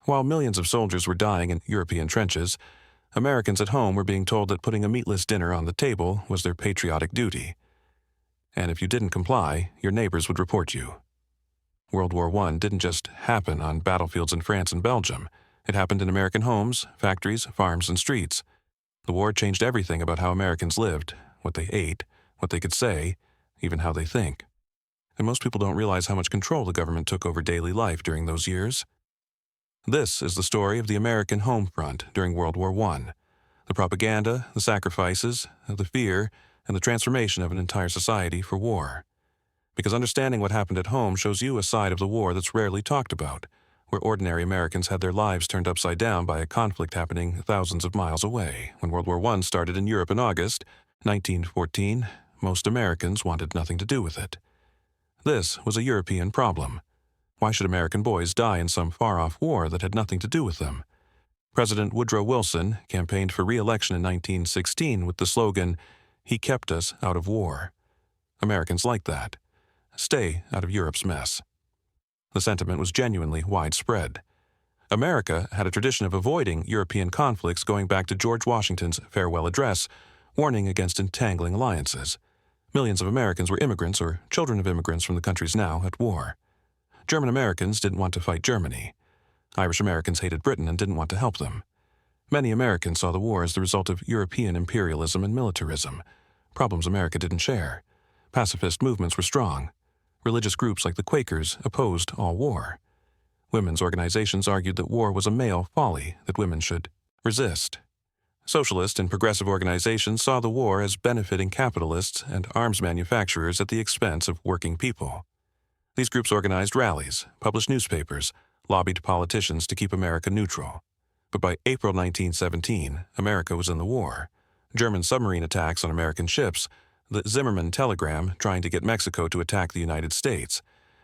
While millions of soldiers were dying in European trenches, Americans at home were being told that putting a meatless dinner on the table was their patriotic duty. And if you didn't comply, your neighbors would report you. World War I didn't just happen on battlefields in France and Belgium. It happened in American homes, factories, farms, and streets. The war changed everything about how Americans lived, what they ate, what they could say, even how they think. And most people don't realize how much control the government took over daily life during those years. This is the story of the American home front during World War I. The propaganda, the sacrifices, the fear, and the transformation of an entire society for war. Because understanding what happened at home shows you a side of the war that's rarely talked about, where ordinary Americans had their lives turned upside down by a conflict happening thousands of miles away. When World War I started in Europe in August 1914, most Americans wanted nothing to do with it. This was a European problem. Why should American boys die in some far-off war that had nothing to do with them? President Woodrow Wilson campaigned for re-election in 1916 with the slogan, "He kept us out of war." Americans liked that. Stay out of Europe's mess. The sentiment was genuinely widespread. America had a tradition of avoiding European conflicts going back to George Washington's farewell address, warning against entangling alliances. Millions of Americans were immigrants or children of immigrants from the countries now at war. German Americans didn't want to fight Germany. Irish Americans hated Britain and didn't want to help them. Many Americans saw the war as the result of European imperialism and militarism, problems America didn't share. Pacifist movements were strong. Religious groups like the Quakers opposed all war. Women's organizations argued that war was a male folly that women should resist. Socialist and progressive organizations saw the war as benefiting capitalists and arms manufacturers at the expense of working people. These groups organized rallies, published newspapers, lobbied politicians to keep America neutral. But by April 1917, America was in the war. German submarine attacks on American ships, the Zimmermann telegram trying to get Mexico to attack the United States,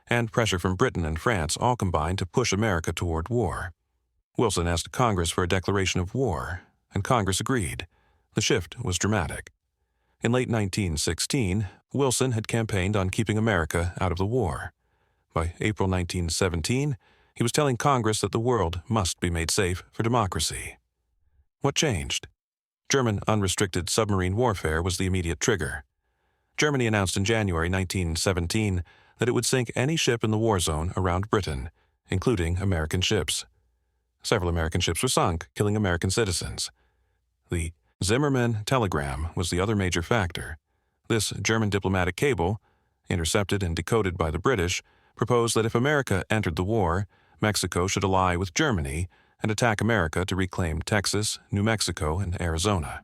and pressure from Britain and France all combined to push America toward war. Wilson asked Congress for a declaration of war, and Congress agreed. The shift was dramatic. In late 1916, Wilson had campaigned on keeping America out of the war. By April 1917, he was telling Congress that the world must be made safe for democracy. What changed? German unrestricted submarine warfare was the immediate trigger. Germany announced in January 1917 that it would sink any ship in the war zone around Britain, including American ships. Several American ships were sunk, killing American citizens. The Zimmermann telegram was the other major factor. This German diplomatic cable, intercepted and decoded by the British, proposed that if America entered the war, Mexico should ally with Germany and attack America to reclaim Texas, New Mexico, and Arizona.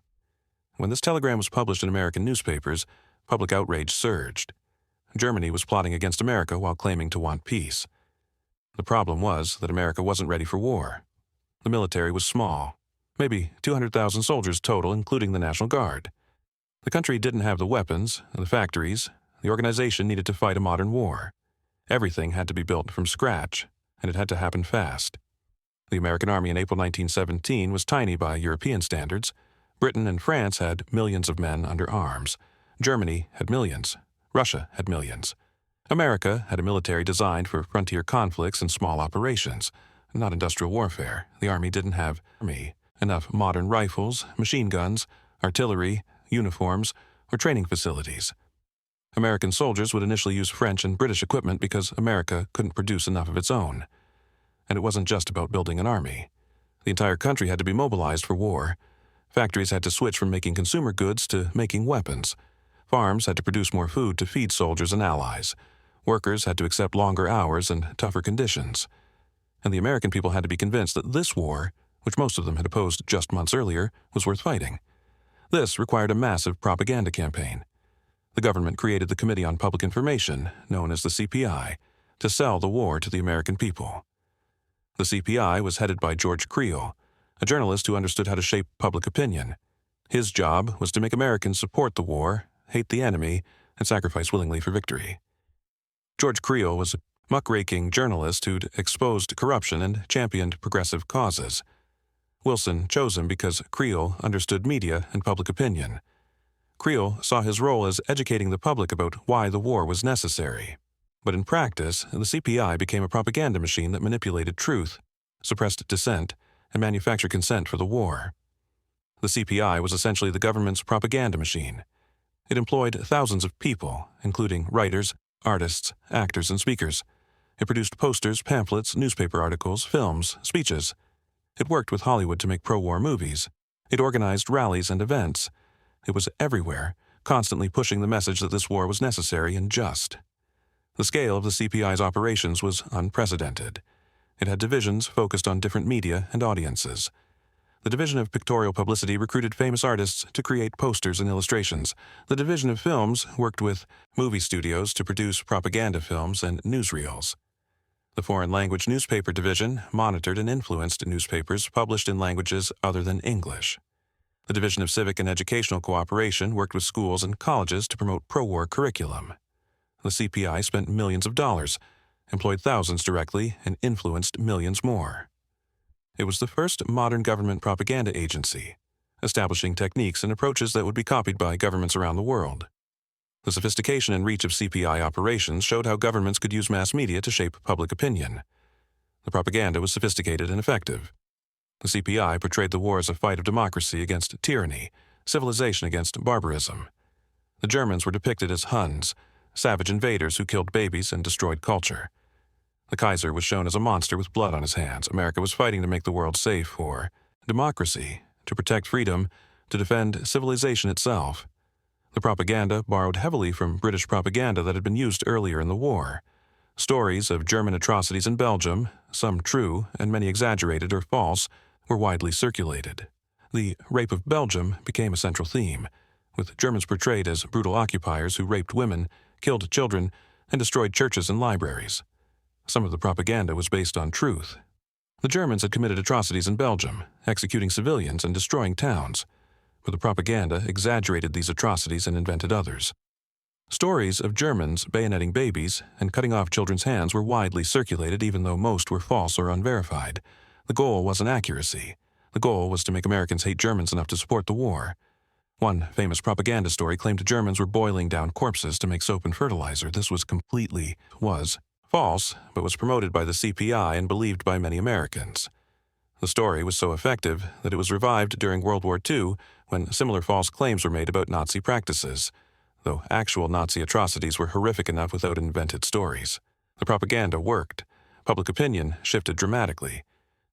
When this telegram was published in American newspapers, public outrage surged. Germany was plotting against America while claiming to want peace. The problem was that America wasn't ready for war. The military was small, maybe 200,000 soldiers total, including the National Guard. The country didn't have the weapons, the factories. The organization needed to fight a modern war. Everything had to be built from scratch, and it had to happen fast. The American Army in April 1917 was tiny by European standards. Britain and France had millions of men under arms. Germany had millions. Russia had millions. America had a military designed for frontier conflicts and small operations, not industrial warfare. The Army didn't have enough modern rifles, machine guns, artillery, uniforms, or training facilities. American soldiers would initially use French and British equipment because America couldn't produce enough of its own. And it wasn't just about building an army. The entire country had to be mobilized for war. Factories had to switch from making consumer goods to making weapons. Farms had to produce more food to feed soldiers and allies. Workers had to accept longer hours and tougher conditions. And the American people had to be convinced that this war, which most of them had opposed just months earlier, was worth fighting. This required a massive propaganda campaign. The government created the Committee on Public Information, known as the CPI, to sell the war to the American people. The CPI was headed by George Creel, a journalist who understood how to shape public opinion. His job was to make Americans support the war, hate the enemy, and sacrifice willingly for victory. George Creel was a muckraking journalist who'd exposed corruption and championed progressive causes. Wilson chose him because Creel understood media and public opinion. Creel saw his role as educating the public about why the war was necessary. But in practice, the CPI became a propaganda machine that manipulated truth. suppressed dissent, and manufactured consent for the war. The CPI was essentially the government's propaganda machine. It employed thousands of people, including writers, artists, actors, and speakers. It produced posters, pamphlets, newspaper articles, films, speeches. It worked with Hollywood to make pro-war movies. It organized rallies and events. It was everywhere, constantly pushing the message that this war was necessary and just. The scale of the CPI's operations was unprecedented. It had divisions focused on different media and audiences. The Division of Pictorial Publicity recruited famous artists to create posters and illustrations. The Division of Films worked with movie studios to produce propaganda films and newsreels. The Foreign Language Newspaper Division monitored and influenced newspapers published in languages other than English. The Division of Civic and Educational Cooperation worked with schools and colleges to promote pro-war curriculum. The CPI spent millions of dollars, employed thousands directly, and influenced millions more. It was the first modern government propaganda agency, establishing techniques and approaches that would be copied by governments around the world. The sophistication and reach of CPI operations showed how governments could use mass media to shape public opinion. The propaganda was sophisticated and effective. The CPI portrayed the war as a fight of democracy against tyranny, civilization against barbarism. The Germans were depicted as Huns, savage invaders who killed babies and destroyed culture. The Kaiser was shown as a monster with blood on his hands. America was fighting to make the world safe for democracy, to protect freedom, to defend civilization itself. The propaganda borrowed heavily from British propaganda that had been used earlier in the war. Stories of German atrocities in Belgium, some true and many exaggerated or false, were widely circulated. The rape of Belgium became a central theme, with Germans portrayed as brutal occupiers who raped women, killed children, and destroyed churches and libraries. Some of the propaganda was based on truth. The Germans had committed atrocities in Belgium, executing civilians and destroying towns, but the propaganda exaggerated these atrocities and invented others. Stories of Germans bayoneting babies and cutting off children's hands were widely circulated, even though most were false or unverified. The goal wasn't accuracy. The goal was to make Americans hate Germans enough to support the war. One famous propaganda story claimed Germans were boiling down corpses to make soap and fertilizer. This was false, but was promoted by the CPI and believed by many Americans. The story was so effective that it was revived during World War II when similar false claims were made about Nazi practices, though actual Nazi atrocities were horrific enough without invented stories. The propaganda worked. Public opinion shifted dramatically.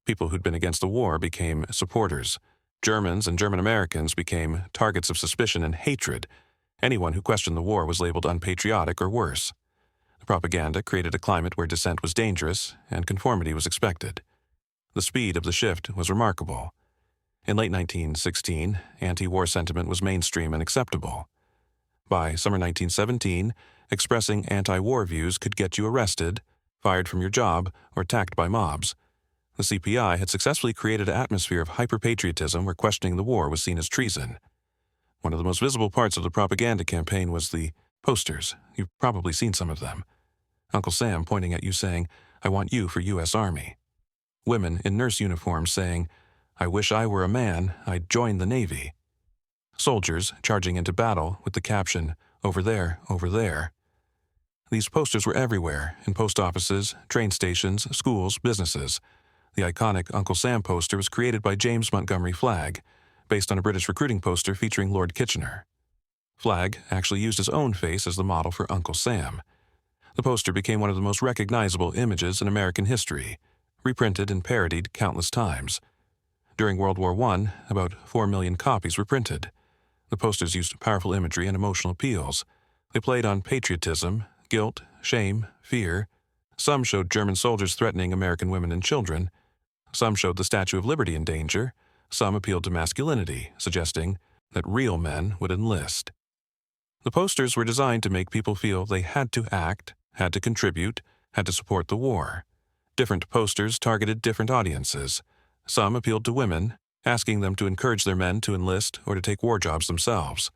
People who'd been against the war became supporters. Germans and German Americans became targets of suspicion and hatred. Anyone who questioned the war was labeled unpatriotic or worse. The propaganda created a climate where dissent was dangerous and conformity was expected. The speed of the shift was remarkable. In late 1916, anti-war sentiment was mainstream and acceptable. By summer 1917, expressing anti-war views could get you arrested, fired from your job, or attacked by mobs. The CPI had successfully created an atmosphere of hyper-patriotism where questioning the war was seen as treason. One of the most visible parts of the propaganda campaign was the posters. You've probably seen some of them. Uncle Sam pointing at you saying, "I want you for U.S. Army." Women in nurse uniforms saying, "I wish I were a man, I'd join the Navy." Soldiers charging into battle with the caption, "Over there, over there." These posters were everywhere, in post offices, train stations, schools, businesses. The iconic Uncle Sam poster was created by James Montgomery Flagg, based on a British recruiting poster featuring Lord Kitchener. Flagg actually used his own face as the model for Uncle Sam. The poster became one of the most recognizable images in American history, reprinted and parodied countless times. During World War I, about 4 million copies were printed. The posters used powerful imagery and emotional appeals. They played on patriotism, guilt, shame, fear. Some showed German soldiers threatening American women and children. Some showed the Statue of Liberty in danger. Some appealed to masculinity, suggesting that real men would enlist. The posters were designed to make people feel they had to act, had to contribute, had to support the war. Different posters targeted different audiences. Some appealed to women, asking them to encourage their men to enlist or to take war jobs themselves.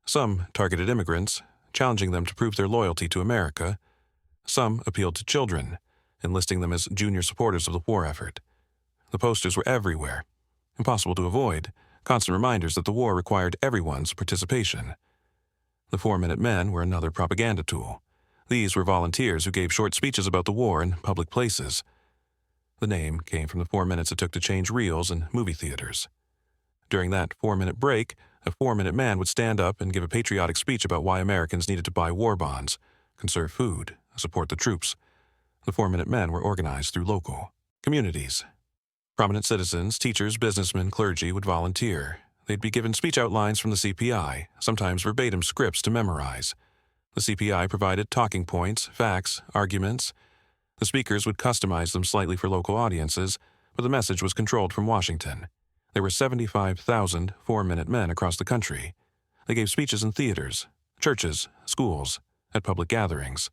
Some targeted immigrants, challenging them to prove their loyalty to America. Some appealed to children, enlisting them as junior supporters of the war effort. The posters were everywhere, impossible to avoid, constant reminders that the war required everyone's participation. The 4-Minute Men were another propaganda tool. These were volunteers who gave short speeches about the war in public places. The name came from the 4 minutes it took to change reels in movie theaters. During that 4-minute break, a 4-minute man would stand up and give a patriotic speech about why Americans needed to buy war bonds, conserve food, support the troops. The 4-minute men were organized through local communities. Prominent citizens, teachers, businessmen, clergy would volunteer. They'd be given speech outlines from the CPI, sometimes verbatim scripts to memorize. The CPI provided talking points, facts, arguments. The speakers would customize them slightly for local audiences, but the message was controlled from Washington. There were 75,000 4-minute men across the country. They gave speeches in theaters, churches, schools, at public gatherings.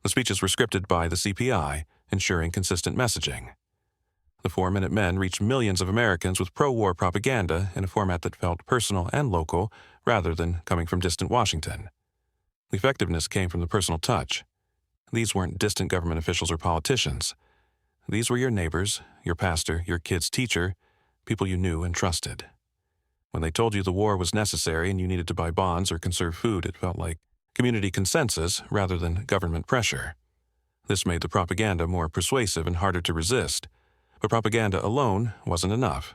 The speeches were scripted by the CPI, ensuring consistent messaging. The 4-minute men reached millions of Americans with pro-war propaganda in a format that felt personal and local, rather than coming from distant Washington. The effectiveness came from the personal touch. These weren't distant government officials or politicians. These were your neighbors, your pastor, your kid's teacher, people you knew and trusted. When they told you the war was necessary and you needed to buy bonds or conserve food, it felt like community consensus rather than government pressure. This made the propaganda more persuasive and harder to resist. But propaganda alone wasn't enough.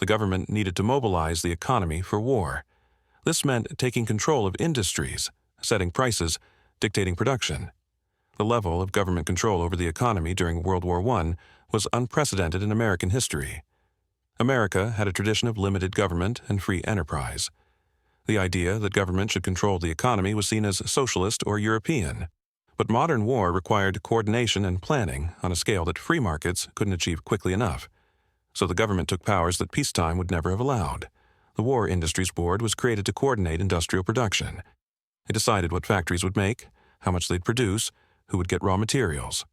The government needed to mobilize the economy for war. This meant taking control of industries, setting prices, dictating production. The level of government control over the economy during World War I was unprecedented in American history. America had a tradition of limited government and free enterprise. The idea that government should control the economy was seen as socialist or European. But modern war required coordination and planning on a scale that free markets couldn't achieve quickly enough. So the government took powers that peacetime would never have allowed. The War Industries Board was created to coordinate industrial production. It decided what factories would make, how much they'd produce, who would get raw materials.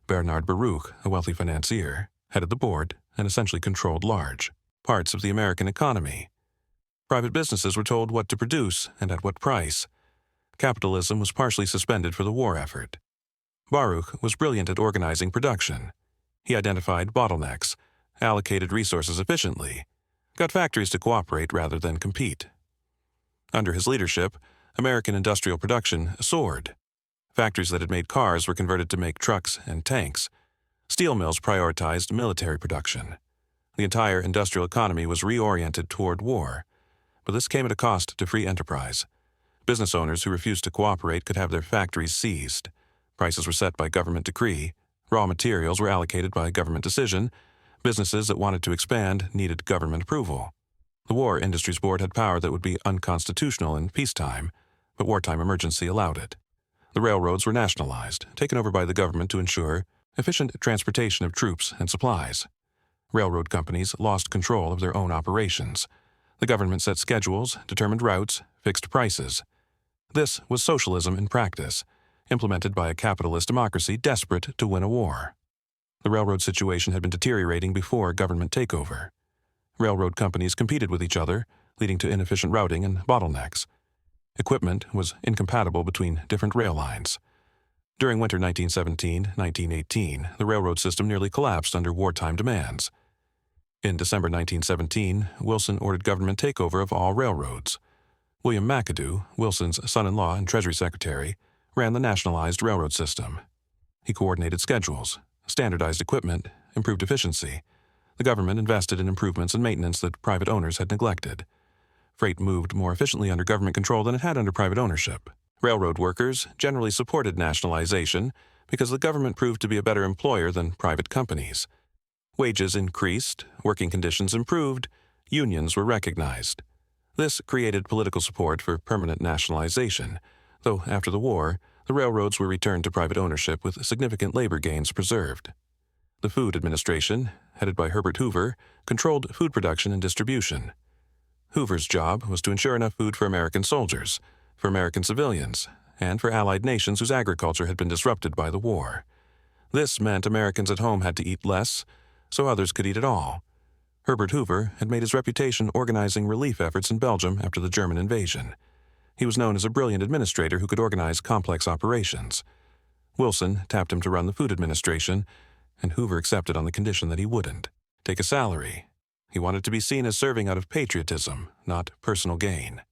Bernard Baruch, a wealthy financier, headed the board and essentially controlled large parts of the American economy. Private businesses were told what to produce and at what price. Capitalism was partially suspended for the war effort. Baruch was brilliant at organizing production. He identified bottlenecks, allocated resources efficiently, got factories to cooperate rather than compete. Under his leadership, American industrial production soared. Factories that had made cars were converted to make trucks and tanks. Steel mills prioritized military production. The entire industrial economy was reoriented toward war. But this came at a cost to free enterprise. Business owners who refused to cooperate could have their factories seized. Prices were set by government decree. Raw materials were allocated by government decision. Businesses that wanted to expand needed government approval. The War Industries Board had power that would be unconstitutional in peacetime, but wartime emergency allowed it. The railroads were nationalized, taken over by the government to ensure efficient transportation of troops and supplies. Railroad companies lost control of their own operations. The government set schedules, determined routes, fixed prices. This was socialism in practice, implemented by a capitalist democracy desperate to win a war. The railroad situation had been deteriorating before government takeover. Railroad companies competed with each other, leading to inefficient routing and bottlenecks. Equipment was incompatible between different rail lines. During winter 1917-1918, the railroad system nearly collapsed under wartime demands. In December 1917, Wilson ordered government takeover of all railroads. William McAdoo, Wilson's son-in-law and Treasury Secretary, ran the nationalized railroad system. He coordinated schedules, standardized equipment, improved efficiency. The government invested in improvements and maintenance that private owners had neglected. Freight moved more efficiently under government control than it had under private ownership. Railroad workers generally supported nationalization because the government proved to be a better employer than private companies. Wages increased, working conditions improved, unions were recognized. This created political support for permanent nationalization, though after the war, the railroads were returned to private ownership with significant labor gains preserved. The Food Administration, headed by Herbert Hoover, controlled food production and distribution. Hoover's job was to ensure enough food for American soldiers, for American civilians, and for Allied nations whose agriculture had been disrupted by the war. This meant Americans at home had to eat less, so others could eat it all. Herbert Hoover had made his reputation organizing relief efforts in Belgium after the German invasion. He was known as a brilliant administrator who could organize complex operations. Wilson tapped him to run the Food Administration, and Hoover accepted on the condition that he wouldn't take a salary. He wanted to be seen as serving out of patriotism, not personal gain.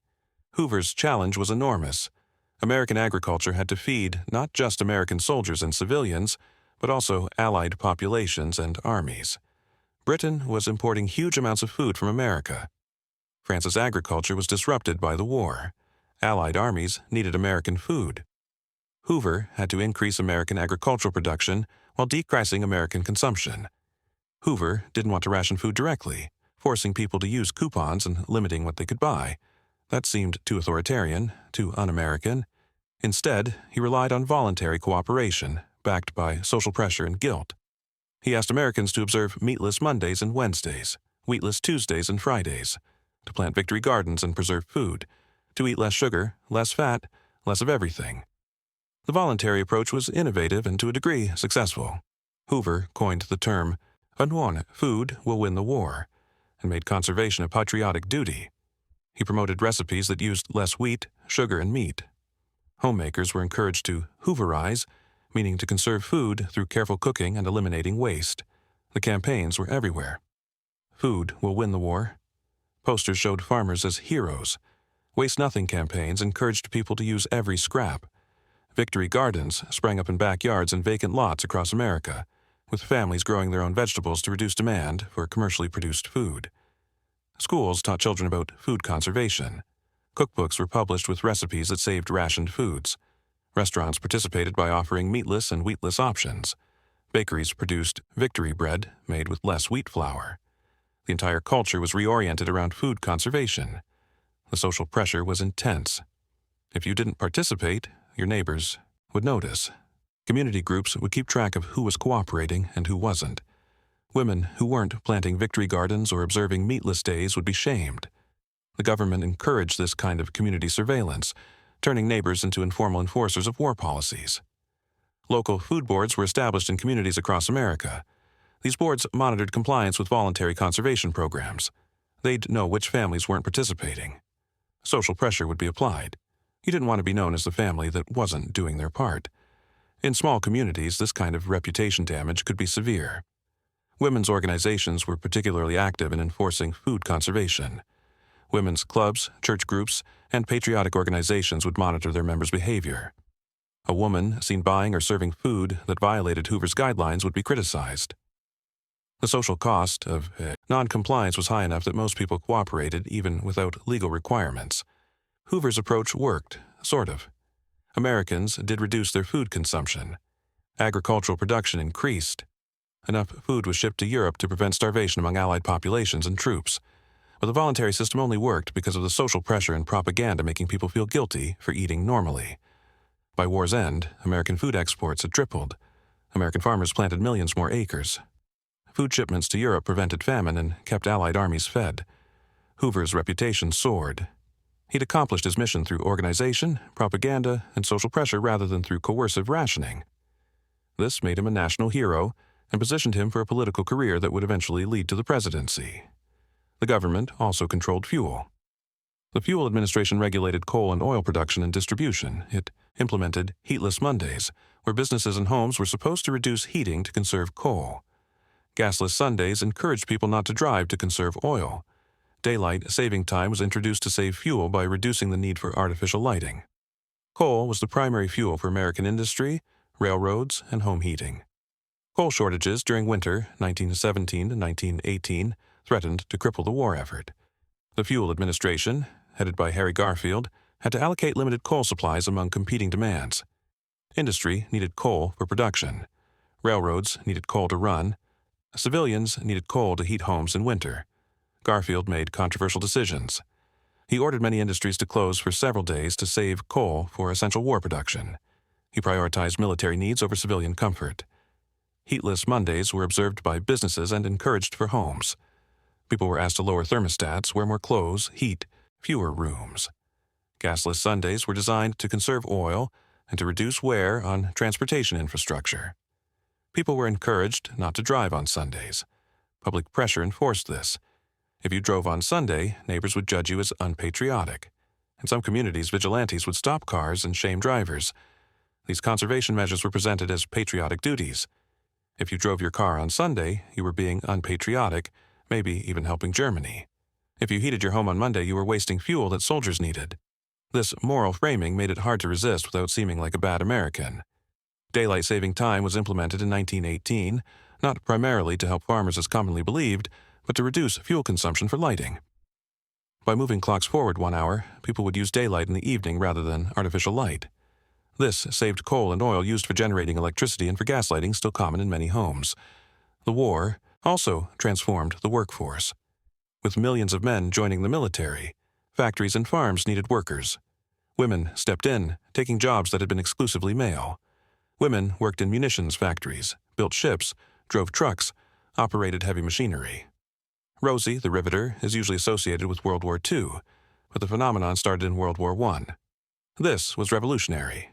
Hoover's challenge was enormous. American agriculture had to feed not just American soldiers and civilians, but also Allied populations and armies. Britain was importing huge amounts of food from America. France's agriculture was disrupted by the war. Allied armies needed American food. Hoover had to increase American agricultural production while decreasing American consumption. Hoover didn't want to ration food directly, forcing people to use coupons and limiting what they could buy. That seemed too authoritarian, too un-American. Instead, he relied on voluntary cooperation, backed by social pressure and guilt. He asked Americans to observe meatless Mondays and Wednesdays, wheatless Tuesdays and Fridays, to plant victory gardens and preserve food, to eat less sugar, less fat, less of everything. The voluntary approach was innovative and to a degree successful. Hoover coined the term, "Unwon, food will win the war," and made conservation a patriotic duty. He promoted recipes that used less wheat, sugar, and meat. Homemakers were encouraged to Hooverize, meaning to conserve food through careful cooking and eliminating waste. The campaigns were everywhere. Food will win the war. Posters showed farmers as heroes. Waste Nothing campaigns encouraged people to use every scrap. Victory gardens sprang up in backyards and vacant lots across America, with families growing their own vegetables to reduce demand for commercially produced food. Schools taught children about food conservation. Cookbooks were published with recipes that saved rationed foods. Restaurants participated by offering meatless and wheatless options. Bakeries produced victory bread made with less wheat flour. The entire culture was reoriented around food conservation. The social pressure was intense. If you didn't participate, your neighbors would notice. Community groups would keep track of who was cooperating and who wasn't. Women who weren't planting victory gardens or observing meatless days would be shamed. The government encouraged this kind of community surveillance, turning neighbors into informal enforcers of war policies. Local food boards were established in communities across America. These boards monitored compliance with voluntary conservation programs. They'd know which families weren't participating. Social pressure would be applied. You didn't want to be known as the family that wasn't doing their part. In small communities, this kind of reputation damage could be severe. Women's organizations were particularly active in enforcing food conservation. Women's clubs, church groups, and patriotic organizations would monitor their members' behavior. A woman seen buying or serving food that violated Hoover's guidelines would be criticized. The social cost of non-compliance was high enough that most people cooperated even without legal requirements. Hoover's approach worked, sort of. Americans did reduce their food consumption. Agricultural production increased. Enough food was shipped to Europe to prevent starvation among Allied populations and troops. But the voluntary system only worked because of the social pressure and propaganda making people feel guilty for eating normally. By war's end, American food exports had tripled. American farmers planted millions more acres. Food shipments to Europe prevented famine and kept Allied armies fed. Hoover's reputation soared. He'd accomplished his mission through organization, propaganda, and social pressure rather than through coercive rationing. This made him a national hero and positioned him for a political career that would eventually lead to the presidency. The government also controlled fuel. The Fuel Administration regulated coal and oil production and distribution. It implemented heatless Mondays, where businesses and homes were supposed to reduce heating to conserve coal. Gasless Sundays encouraged people not to drive to conserve oil. Daylight saving time was introduced to save fuel by reducing the need for artificial lighting. Coal was the primary fuel for American industry, railroads, and home heating. Coal shortages during winter 1917 to 1918 threatened to cripple the war effort. The Fuel Administration, headed by Harry Garfield, had to allocate limited coal supplies among competing demands. Industry needed coal for production. Railroads needed coal to run. Civilians needed coal to heat homes in winter. Garfield made controversial decisions. He ordered many industries to close for several days to save coal for essential war production. He prioritized military needs over civilian comfort. Heatless Mondays were observed by businesses and encouraged for homes. People were asked to lower thermostats, wear more clothes, heat fewer rooms. Gasless Sundays were designed to conserve oil and to reduce wear on transportation infrastructure. People were encouraged not to drive on Sundays. Public pressure enforced this. If you drove on Sunday, neighbors would judge you as unpatriotic. In some communities, vigilantes would stop cars and shame drivers. These conservation measures were presented as patriotic duties. If you drove your car on Sunday, you were being unpatriotic, maybe even helping Germany. If you heated your home on Monday, you were wasting fuel that soldiers needed. This moral framing made it hard to resist without seeming like a bad American. Daylight saving time was implemented in 1918, not primarily to help farmers as commonly believed, but to reduce fuel consumption for lighting. By moving clocks forward 1 hour, people would use daylight in the evening rather than artificial light. This saved coal and oil used for generating electricity and for gaslighting, still common in many homes. The war also transformed the workforce. With millions of men joining the military, factories and farms needed workers. Women stepped in, taking jobs that had been exclusively male. Women worked in munitions factories, built ships, drove trucks, operated heavy machinery. Rosie, the riveter, is usually associated with World War II, but the phenomenon started in World War I. This was revolutionary.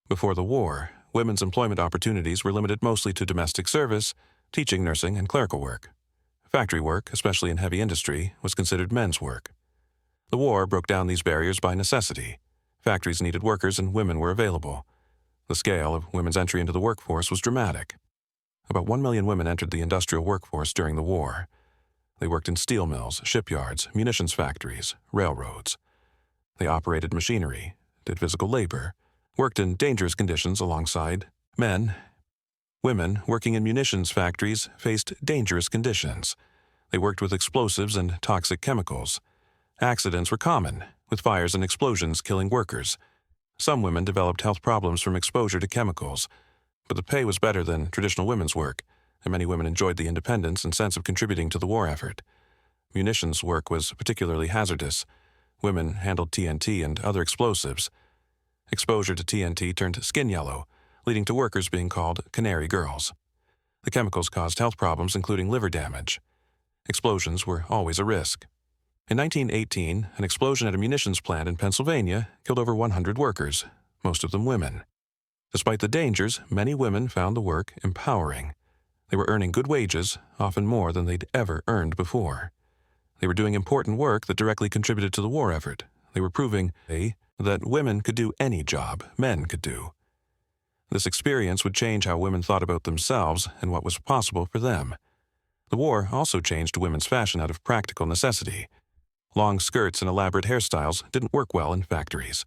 Before the war, women's employment opportunities were limited mostly to domestic service, teaching, nursing, and clerical work. Factory work, especially in heavy industry, was considered men's work. The war broke down these barriers by necessity. Factories needed workers and women were available. The scale of women's entry into the workforce was dramatic. About 1 million women entered the industrial workforce during the war. They worked in steel mills, shipyards, munitions factories, railroads. They operated machinery, did physical labor, worked in dangerous conditions alongside men. Women working in munitions factories faced dangerous conditions. They worked with explosives and toxic chemicals. Accidents were common, with fires and explosions killing workers. Some women developed health problems from exposure to chemicals, but the pay was better than traditional women's work, and many women enjoyed the independence and sense of contributing to the war effort. Munitions work was particularly hazardous. Women handled TNT and other explosives. Exposure to TNT turned skin yellow, leading to workers being called canary girls. The chemicals caused health problems, including liver damage. Explosions were always a risk. In 1918, an explosion at a munitions plant in Pennsylvania killed over 100 workers, most of them women. Despite the dangers, many women found the work empowering. They were earning good wages, often more than they'd ever earned before. They were doing important work that directly contributed to the war effort. They were proving, that women could do any job men could do. This experience would change how women thought about themselves and what was possible for them. The war also changed women's fashion out of practical necessity. Long skirts and elaborate hairstyles didn't work well in factories.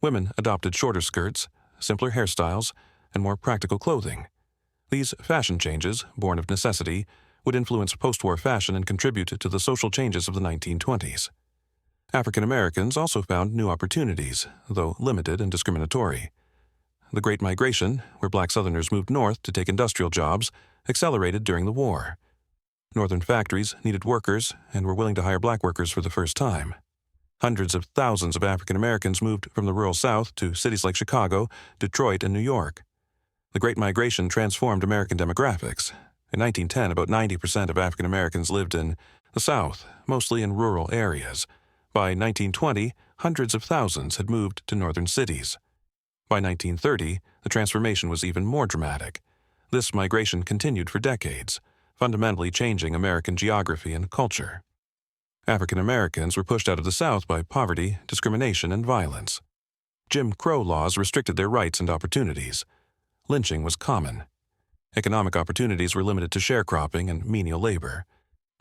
Women adopted shorter skirts, simpler hairstyles, and more practical clothing. These fashion changes, born of necessity, would influence post-war fashion and contribute to the social changes of the 1920s. African Americans also found new opportunities, though limited and discriminatory. The Great Migration, where black Southerners moved north to take industrial jobs, accelerated during the war. Northern factories needed workers and were willing to hire black workers for the first time. Hundreds of thousands of African Americans moved from the rural South to cities like Chicago, Detroit, and New York. The Great Migration transformed American demographics. In 1910, about 90% of African Americans lived in the South, mostly in rural areas. By 1920, hundreds of thousands had moved to northern cities. By 1930, the transformation was even more dramatic. This migration continued for decades, fundamentally changing American geography and culture. African Americans were pushed out of the South by poverty, discrimination, and violence. Jim Crow laws restricted their rights and opportunities. Lynching was common. Economic opportunities were limited to sharecropping and menial labor.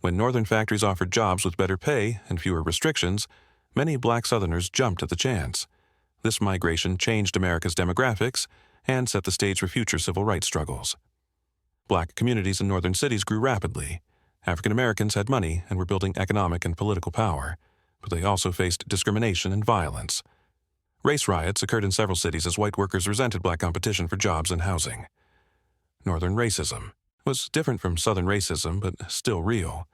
When northern factories offered jobs with better pay and fewer restrictions, many black Southerners jumped at the chance. This migration changed America's demographics and set the stage for future civil rights struggles. Black communities in northern cities grew rapidly. African Americans had money and were building economic and political power, but they also faced discrimination and violence. Race riots occurred in several cities as white workers resented black competition for jobs and housing. Northern racism was different from Southern racism, but still real.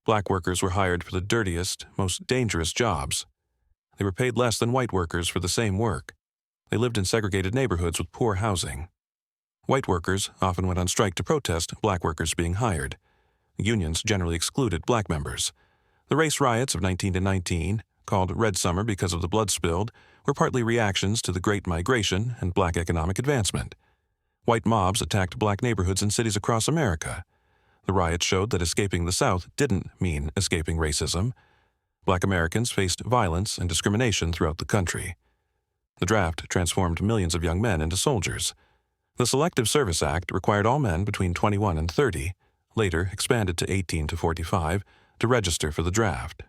Black workers were hired for the dirtiest, most dangerous jobs. They were paid less than white workers for the same work. They lived in segregated neighborhoods with poor housing. White workers often went on strike to protest black workers being hired. Unions generally excluded black members. The race riots of 1919, called Red Summer because of the blood spilled, were partly reactions to the Great Migration and black economic advancement. White mobs attacked black neighborhoods in cities across America. The riots showed that escaping the South didn't mean escaping racism. Black Americans faced violence and discrimination throughout the country. The draft transformed millions of young men into soldiers. The Selective Service Act required all men between 21 and 30, later expanded to 18 to 45, to register for the draft.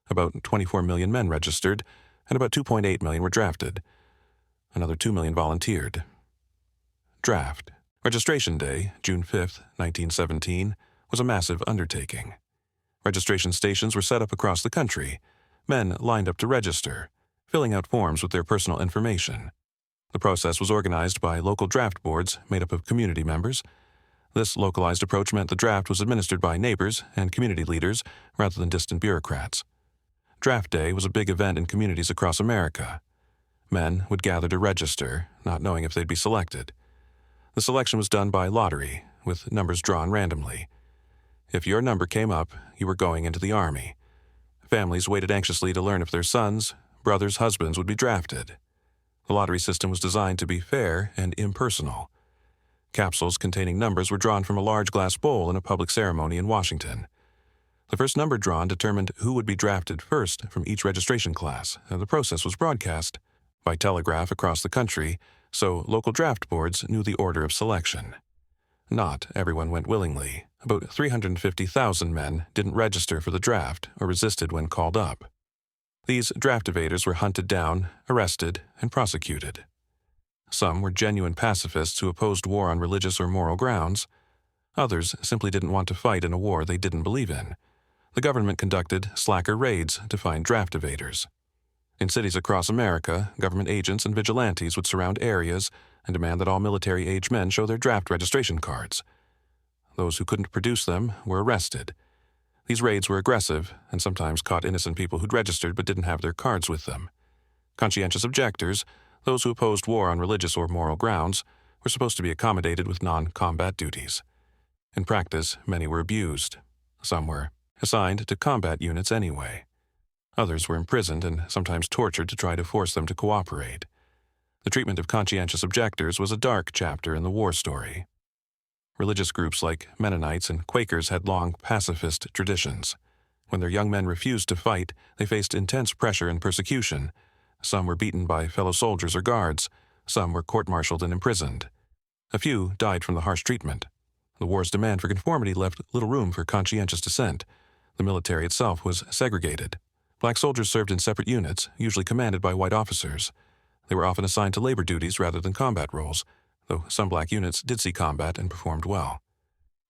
About 24 million men registered, and about 2.8 million were drafted. Another 2 million volunteered. Draft. Registration Day, June 5, 1917, was a massive undertaking. Registration stations were set up across the country. Men lined up to register, filling out forms with their personal information. The process was organized by local draft boards made up of community members. This localized approach meant the draft was administered by neighbors and community leaders rather than distant bureaucrats. Draft Day was a big event in communities across America. Men would gather to register, not knowing if they'd be selected. The selection was done by lottery, with numbers drawn randomly. If your number came up, you were going into the Army. Families waited anxiously to learn if their sons, brothers, husbands would be drafted. The lottery system was designed to be fair and impersonal. Capsules containing numbers were drawn from a large glass bowl in a public ceremony in Washington. The first number drawn determined who would be drafted first from each registration class, and the process was broadcast by telegraph across the country, so local draft boards knew the order of selection. Not everyone went willingly. About 350,000 men didn't register for the draft or resisted when called up. These draft evaders were hunted down, arrested, and prosecuted. Some were genuine pacifists who opposed war on religious or moral grounds. Others simply didn't want to fight in a war they didn't believe in. The government conducted slacker raids to find draft evaders. In cities across America, government agents and vigilantes would surround areas and demand that all military-age men show their draft registration cards. Those who couldn't produce them were arrested. These raids were aggressive and sometimes caught innocent people who'd registered but didn't have their cards with them. Conscientious objectors, those who opposed war on religious or moral grounds, were supposed to be accommodated with non-combat duties. In practice, many were abused. Some were assigned to combat units anyway. Others were imprisoned and sometimes tortured to try to force them to cooperate. The treatment of conscientious objectors was a dark chapter in the war story. Religious groups like Mennonites and Quakers had long pacifist traditions. When their young men refused to fight, they faced intense pressure and persecution. Some were beaten by fellow soldiers or guards. Some were court-martialed and imprisoned. A few died from the harsh treatment. The war's demand for conformity left little room for conscientious dissent. The military itself was segregated. Black soldiers served in separate units, usually commanded by white officers. They were often assigned to labor duties rather than combat roles, though some black units did see combat and performed well.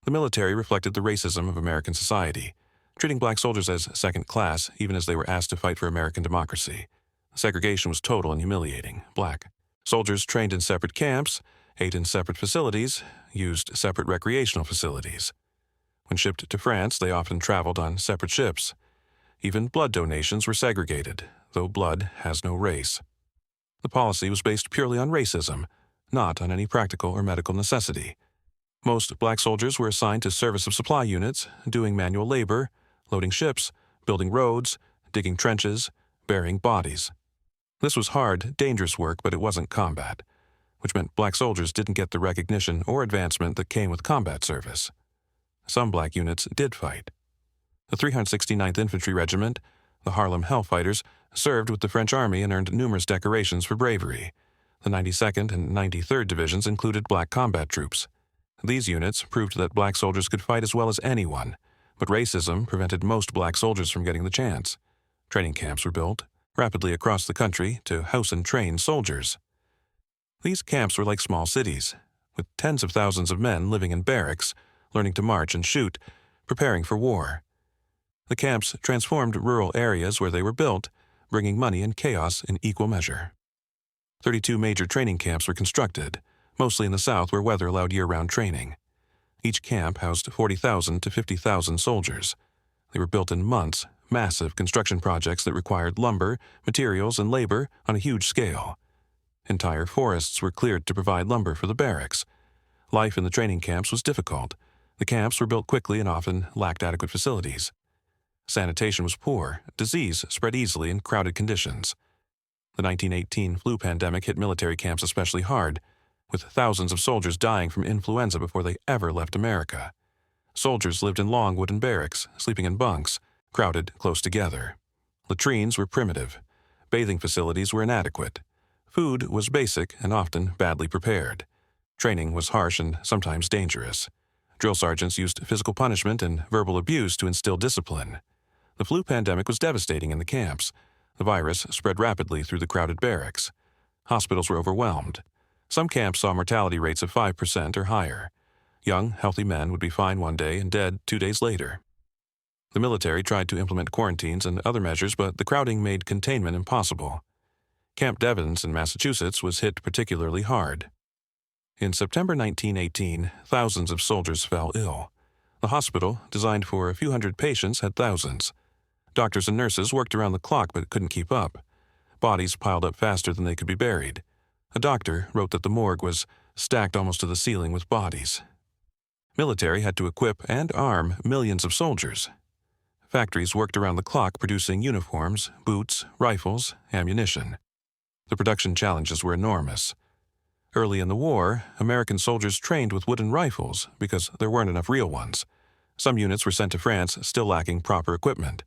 The military reflected the racism of American society, treating black soldiers as second class even as they were asked to fight for American democracy. Segregation was total and humiliating. Black soldiers trained in separate camps, ate in separate facilities, used separate recreational facilities. When shipped to France, they often traveled on separate ships. Even blood donations were segregated, though blood has no race. The policy was based purely on racism, not on any practical or medical necessity. Most black soldiers were assigned to service of supply units, doing manual labor, loading ships, building roads, digging trenches, burying bodies. This was hard, dangerous work, but it wasn't combat, which meant black soldiers didn't get the recognition or advancement that came with combat service. Some black units did fight. The 369th Infantry Regiment, the Harlem Hellfighters, served with the French Army and earned numerous decorations for bravery. The 92nd and 93rd Divisions included black combat troops. These units proved that black soldiers could fight as well as anyone, but racism prevented most black soldiers from getting the chance. Training camps were built rapidly across the country to house and train soldiers. These camps were like small cities, with tens of thousands of men living in barracks, learning to march and shoot, preparing for war. The camps transformed rural areas where they were built, bringing money and chaos in equal measure. 32 major training camps were constructed, mostly in the South where weather allowed year-round training. Each camp housed 40,000 to 50,000 soldiers. They were built in months, massive construction projects that required lumber, materials, and labor on a huge scale. Entire forests were cleared to provide lumber for the barracks. Life in the training camps was difficult. The camps were built quickly and often lacked adequate facilities. Sanitation was poor, disease spread easily in crowded conditions. The 1918 flu pandemic hit military camps especially hard, with thousands of soldiers dying from influenza before they ever left America. Soldiers lived in long wooden barracks, sleeping in bunks, crowded close together. Latrines were primitive. Bathing facilities were inadequate. Food was basic and often badly prepared. Training was harsh and sometimes dangerous. Drill sergeants used physical punishment and verbal abuse to instill discipline. The flu pandemic was devastating in the camps. The virus spread rapidly through the crowded barracks. Hospitals were overwhelmed. Some camps saw mortality rates of 5% or higher. Young, healthy men would be fine one day and dead 2 days later. The military tried to implement quarantines and other measures, but the crowding made containment impossible. Camp Devens in Massachusetts was hit particularly hard. In September 1918, thousands of soldiers fell ill. The hospital, designed for a few hundred patients, had thousands. Doctors and nurses worked around the clock but couldn't keep up. Bodies piled up faster than they could be buried. A doctor wrote that the morgue was stacked almost to the ceiling with bodies. Military had to equip and arm millions of soldiers. Factories worked around the clock producing uniforms, boots, rifles, ammunition. The production challenges were enormous. Early in the war, American soldiers trained with wooden rifles because there weren't enough real ones. Some units were sent to France still lacking proper equipment.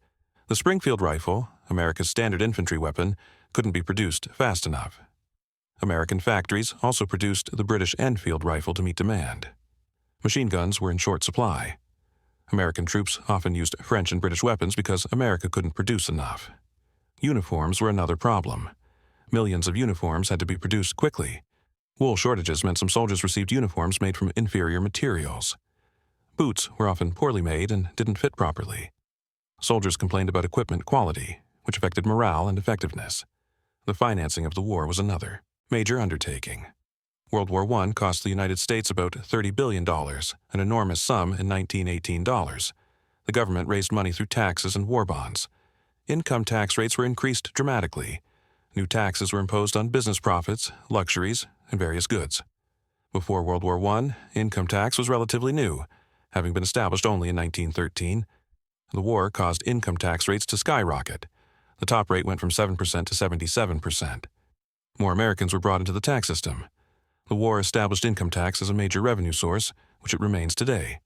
The Springfield rifle, America's standard infantry weapon, couldn't be produced fast enough. American factories also produced the British Enfield rifle to meet demand. Machine guns were in short supply. American troops often used French and British weapons because America couldn't produce enough. Uniforms were another problem. Millions of uniforms had to be produced quickly. Wool shortages meant some soldiers received uniforms made from inferior materials. Boots were often poorly made and didn't fit properly. Soldiers complained about equipment quality, which affected morale and effectiveness. The financing of the war was another major undertaking. World War I cost the United States about $30 billion, an enormous sum in 1918 dollars. The government raised money through taxes and war bonds. Income tax rates were increased dramatically. New taxes were imposed on business profits, luxuries, and various goods. Before World War I, income tax was relatively new, having been established only in 1913. The war caused income tax rates to skyrocket. The top rate went from 7% to 77%. More Americans were brought into the tax system. The war established income tax as a major revenue source, which it remains today.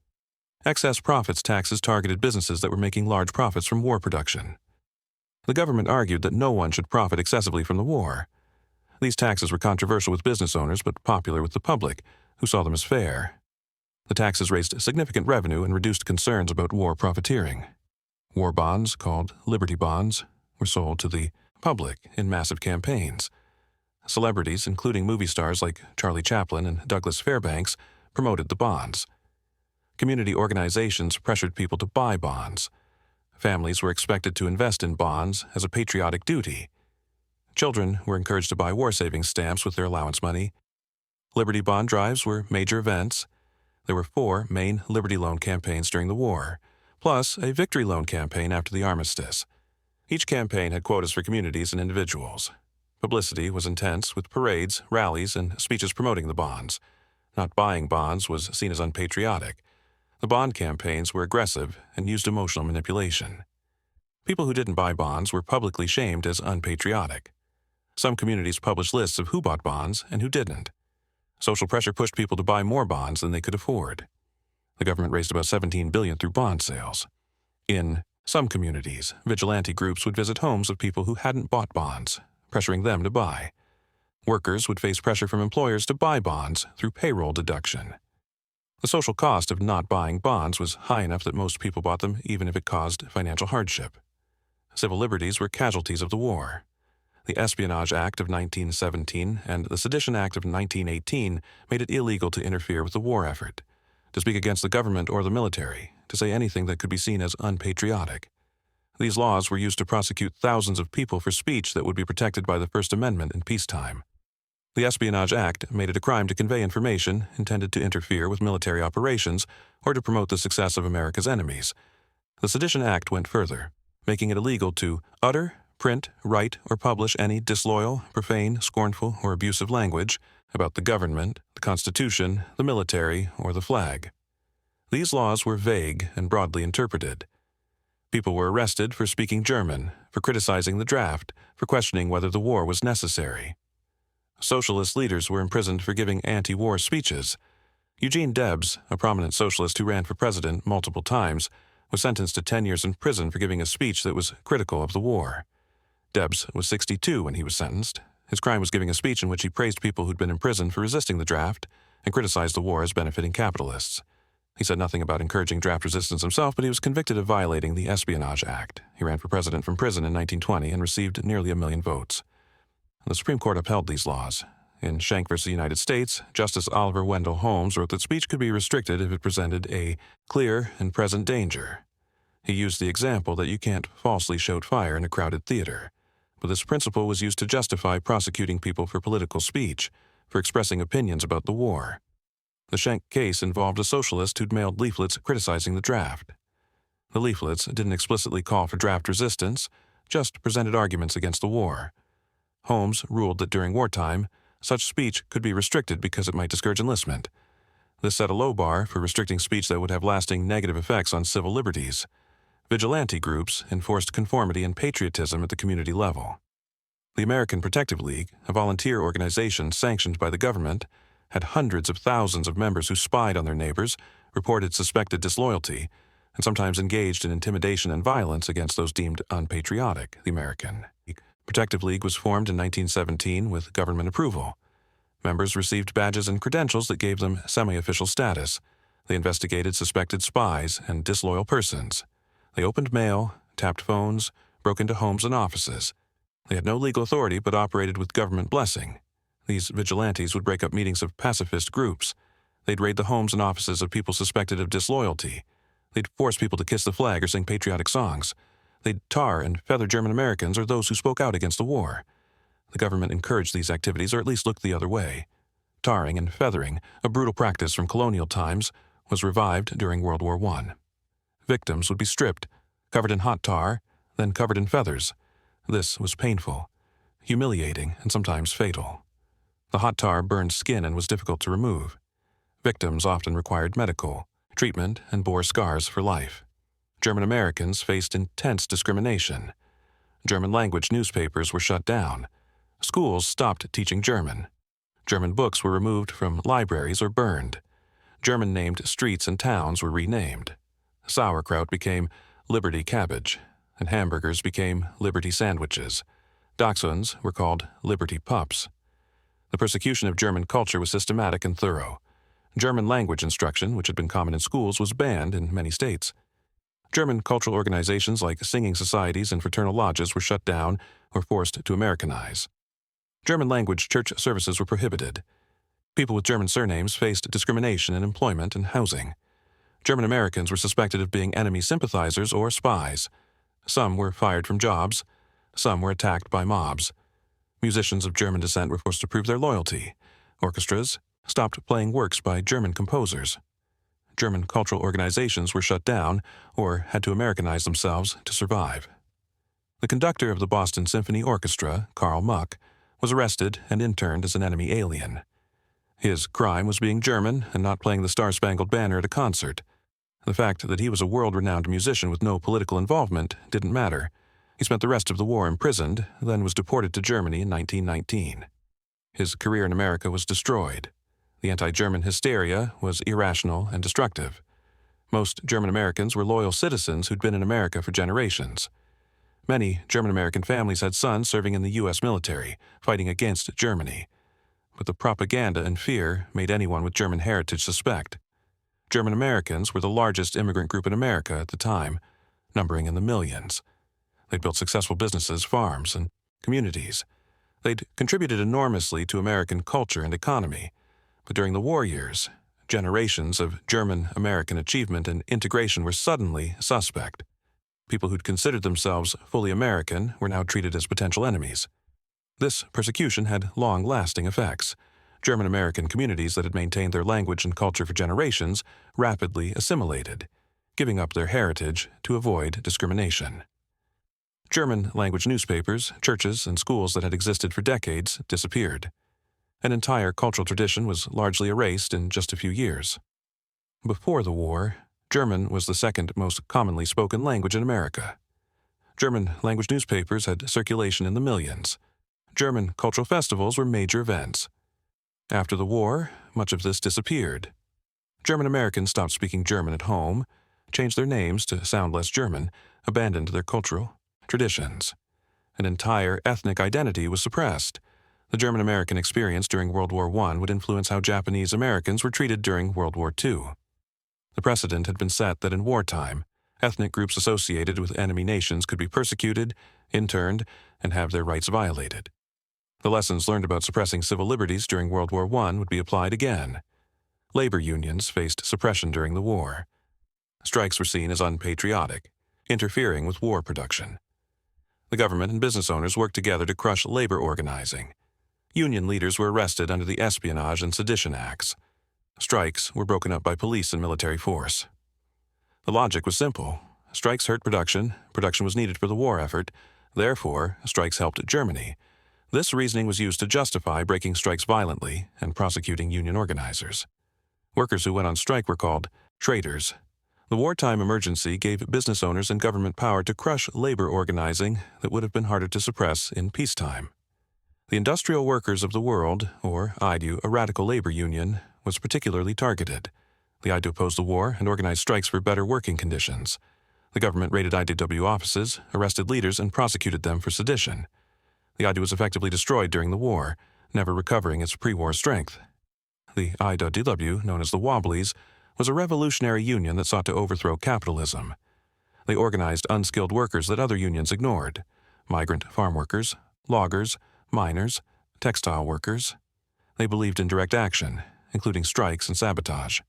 Excess profits taxes targeted businesses that were making large profits from war production. The government argued that no one should profit excessively from the war. These taxes were controversial with business owners but popular with the public, who saw them as fair. The taxes raised significant revenue and reduced concerns about war profiteering. War bonds, called Liberty Bonds, were sold to the public in massive campaigns. Celebrities, including movie stars like Charlie Chaplin and Douglas Fairbanks, promoted the bonds. Community organizations pressured people to buy bonds. Families were expected to invest in bonds as a patriotic duty. Children were encouraged to buy war savings stamps with their allowance money. Liberty Bond drives were major events. There were 4 main Liberty Loan campaigns during the war, plus a Victory Loan campaign after the armistice. Each campaign had quotas for communities and individuals. Publicity was intense, with parades, rallies, and speeches promoting the bonds. Not buying bonds was seen as unpatriotic. The bond campaigns were aggressive and used emotional manipulation. People who didn't buy bonds were publicly shamed as unpatriotic. Some communities published lists of who bought bonds and who didn't. Social pressure pushed people to buy more bonds than they could afford. The government raised about $17 billion through bond sales. In some communities, vigilante groups would visit homes of people who hadn't bought bonds, pressuring them to buy. Workers would face pressure from employers to buy bonds through payroll deduction. The social cost of not buying bonds was high enough that most people bought them even if it caused financial hardship. Civil liberties were casualties of the war. The Espionage Act of 1917 and the Sedition Act of 1918 made it illegal to interfere with the war effort, to speak against the government or the military, to say anything that could be seen as unpatriotic. These laws were used to prosecute thousands of people for speech that would be protected by the First Amendment in peacetime. The Espionage Act made it a crime to convey information intended to interfere with military operations or to promote the success of America's enemies. The Sedition Act went further, making it illegal to utter, print, write, or publish any disloyal, profane, scornful, or abusive language about the government, the Constitution, the military, or the flag. These laws were vague and broadly interpreted. People were arrested for speaking German, for criticizing the draft, for questioning whether the war was necessary. Socialist leaders were imprisoned for giving anti-war speeches. Eugene Debs, a prominent socialist who ran for president multiple times, was sentenced to 10 years in prison for giving a speech that was critical of the war. Debs was 62 when he was sentenced. His crime was giving a speech in which he praised people who'd been imprisoned for resisting the draft and criticized the war as benefiting capitalists. He said nothing about encouraging draft resistance himself, but he was convicted of violating the Espionage Act. He ran for president from prison in 1920 and received nearly 1 million votes. The Supreme Court upheld these laws. In Schenck v. United States, Justice Oliver Wendell Holmes wrote that speech could be restricted if it presented a clear and present danger. He used the example that you can't falsely shout fire in a crowded theater, but this principle was used to justify prosecuting people for political speech, for expressing opinions about the war. The Schenck case involved a socialist who'd mailed leaflets criticizing the draft. The leaflets didn't explicitly call for draft resistance, just presented arguments against the war. Holmes ruled that during wartime, such speech could be restricted because it might discourage enlistment. This set a low bar for restricting speech that would have lasting negative effects on civil liberties. Vigilante groups enforced conformity and patriotism at the community level. The American Protective League, a volunteer organization sanctioned by the government, had hundreds of thousands of members who spied on their neighbors, reported suspected disloyalty, and sometimes engaged in intimidation and violence against those deemed unpatriotic. The American Protective League was formed in 1917 with government approval. Members received badges and credentials that gave them semi-official status. They investigated suspected spies and disloyal persons. They opened mail, tapped phones, broke into homes and offices. They had no legal authority but operated with government blessing. These vigilantes would break up meetings of pacifist groups. They'd raid the homes and offices of people suspected of disloyalty. They'd force people to kiss the flag or sing patriotic songs. They'd tar and feather German Americans or those who spoke out against the war. The government encouraged these activities or at least looked the other way. Tarring and feathering, a brutal practice from colonial times, was revived during World War I. Victims would be stripped, covered in hot tar, then covered in feathers. This was painful, humiliating, and sometimes fatal. The hot tar burned skin and was difficult to remove. Victims often required medical treatment and bore scars for life. German Americans faced intense discrimination. German-language newspapers were shut down. Schools stopped teaching German. German books were removed from libraries or burned. German-named streets and towns were renamed. Sauerkraut became Liberty cabbage, and hamburgers became Liberty sandwiches. Dachshunds were called Liberty pups. The persecution of German culture was systematic and thorough. German language instruction, which had been common in schools, was banned in many states. German cultural organizations like singing societies and fraternal lodges were shut down or forced to Americanize. German-language church services were prohibited. People with German surnames faced discrimination in employment and housing. German Americans were suspected of being enemy sympathizers or spies. Some were fired from jobs. Some were attacked by mobs. Musicians of German descent were forced to prove their loyalty. Orchestras stopped playing works by German composers. German cultural organizations were shut down or had to Americanize themselves to survive. The conductor of the Boston Symphony Orchestra, Karl Muck, was arrested and interned as an enemy alien. His crime was being German and not playing the Star-Spangled Banner at a concert. The fact that he was a world-renowned musician with no political involvement didn't matter. He spent the rest of the war imprisoned, then was deported to Germany in 1919. His career in America was destroyed. The anti-German hysteria was irrational and destructive. Most German Americans were loyal citizens who'd been in America for generations. Many German-American families had sons serving in the U.S. military, fighting against Germany. But the propaganda and fear made anyone with German heritage suspect. German Americans were the largest immigrant group in America at the time, numbering in the millions. They'd built successful businesses, farms, and communities. They'd contributed enormously to American culture and economy. But during the war years, generations of German-American achievement and integration were suddenly suspect. People who'd considered themselves fully American were now treated as potential enemies. This persecution had long-lasting effects. German-American communities that had maintained their language and culture for generations rapidly assimilated, giving up their heritage to avoid discrimination. German-language newspapers, churches, and schools that had existed for decades disappeared. An entire cultural tradition was largely erased in just a few years. Before the war, German was the second most commonly spoken language in America. German-language newspapers had circulation in the millions. German cultural festivals were major events. After the war, much of this disappeared. German Americans stopped speaking German at home, changed their names to sound less German, abandoned their cultural traditions. An entire ethnic identity was suppressed. The German-American experience during World War I would influence how Japanese Americans were treated during World War II. The precedent had been set that in wartime, ethnic groups associated with enemy nations could be persecuted, interned, and have their rights violated. The lessons learned about suppressing civil liberties during World War I would be applied again. Labor unions faced suppression during the war. Strikes were seen as unpatriotic, interfering with war production. The government and business owners worked together to crush labor organizing. Union leaders were arrested under the Espionage and Sedition Acts. Strikes were broken up by police and military force. The logic was simple. Strikes hurt production, production was needed for the war effort, therefore, strikes helped Germany. This reasoning was used to justify breaking strikes violently and prosecuting union organizers. Workers who went on strike were called traitors. The wartime emergency gave business owners and government power to crush labor organizing that would have been harder to suppress in peacetime. The Industrial Workers of the World, or IDU, a radical labor union, was particularly targeted. The IDU opposed the war and organized strikes for better working conditions. The government raided IDW offices, arrested leaders, and prosecuted them for sedition. The IDU was effectively destroyed during the war, never recovering its pre-war strength. The IDW, known as the Wobblies, was a revolutionary union that sought to overthrow capitalism. They organized unskilled workers that other unions ignored: migrant farm workers, loggers, miners, textile workers. They believed in direct action, including strikes and sabotage.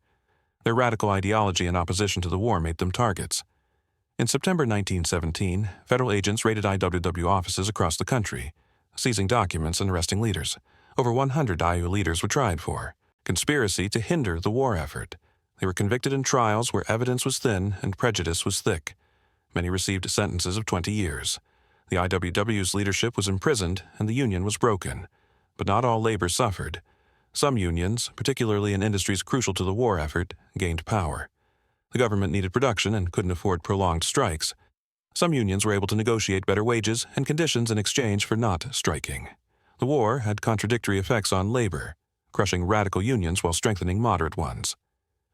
Their radical ideology and opposition to the war made them targets. In September 1917, federal agents raided IWW offices across the country, seizing documents and arresting leaders. Over 100 IU leaders were tried for conspiracy to hinder the war effort. They were convicted in trials where evidence was thin and prejudice was thick. Many received sentences of 20 years. The IWW's leadership was imprisoned and the union was broken. But not all labor suffered. Some unions, particularly in industries crucial to the war effort, gained power. The government needed production and couldn't afford prolonged strikes. Some unions were able to negotiate better wages and conditions in exchange for not striking. The war had contradictory effects on labor, crushing radical unions while strengthening moderate ones.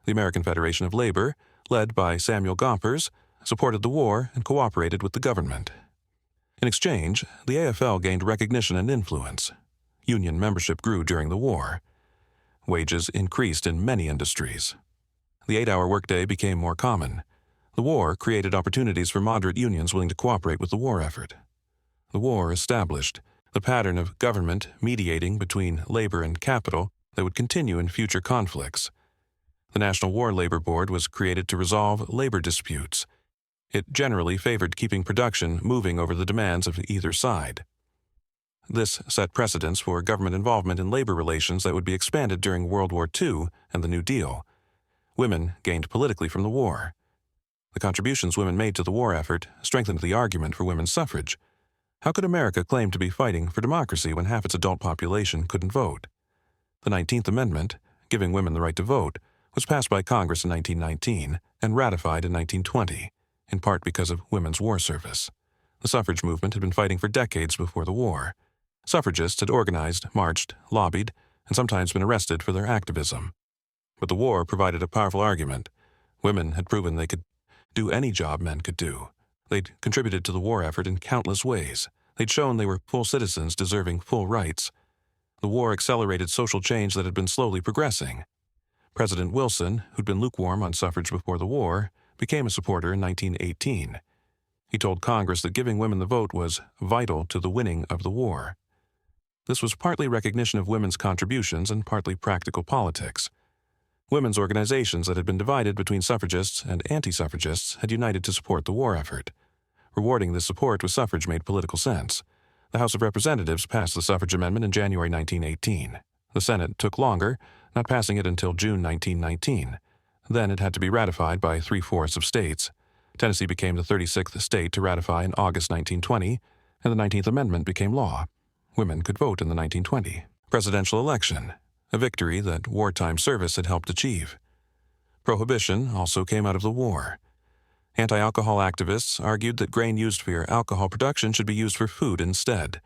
The American Federation of Labor, led by Samuel Gompers, supported the war and cooperated with the government. In exchange, the AFL gained recognition and influence. Union membership grew during the war. Wages increased in many industries. The 8-hour workday became more common. The war created opportunities for moderate unions willing to cooperate with the war effort. The war established the pattern of government mediating between labor and capital that would continue in future conflicts. The National War Labor Board was created to resolve labor disputes. It generally favored keeping production moving over the demands of either side. This set precedents for government involvement in labor relations that would be expanded during World War II and the New Deal. Women gained politically from the war. The contributions women made to the war effort strengthened the argument for women's suffrage. How could America claim to be fighting for democracy when half its adult population couldn't vote? The 19th Amendment, giving women the right to vote, was passed by Congress in 1919 and ratified in 1920, in part because of women's war service. The suffrage movement had been fighting for decades before the war. Suffragists had organized, marched, lobbied, and sometimes been arrested for their activism. But the war provided a powerful argument. Women had proven they could do any job men could do. They'd contributed to the war effort in countless ways. They'd shown they were full citizens deserving full rights. The war accelerated social change that had been slowly progressing. President Wilson, who'd been lukewarm on suffrage before the war, became a supporter in 1918. He told Congress that giving women the vote was vital to the winning of the war. This was partly recognition of women's contributions and partly practical politics. Women's organizations that had been divided between suffragists and anti-suffragists had united to support the war effort. Rewarding this support with suffrage made political sense. The House of Representatives passed the suffrage amendment in January 1918. The Senate took longer, not passing it until June 1919. Then it had to be ratified by 3/4 of states. Tennessee became the 36th state to ratify in August 1920, and the 19th Amendment became law. Women could vote in the 1920 presidential election, a victory that wartime service had helped achieve. Prohibition also came out of the war. Anti-alcohol activists argued that grain used for alcohol production should be used for food instead.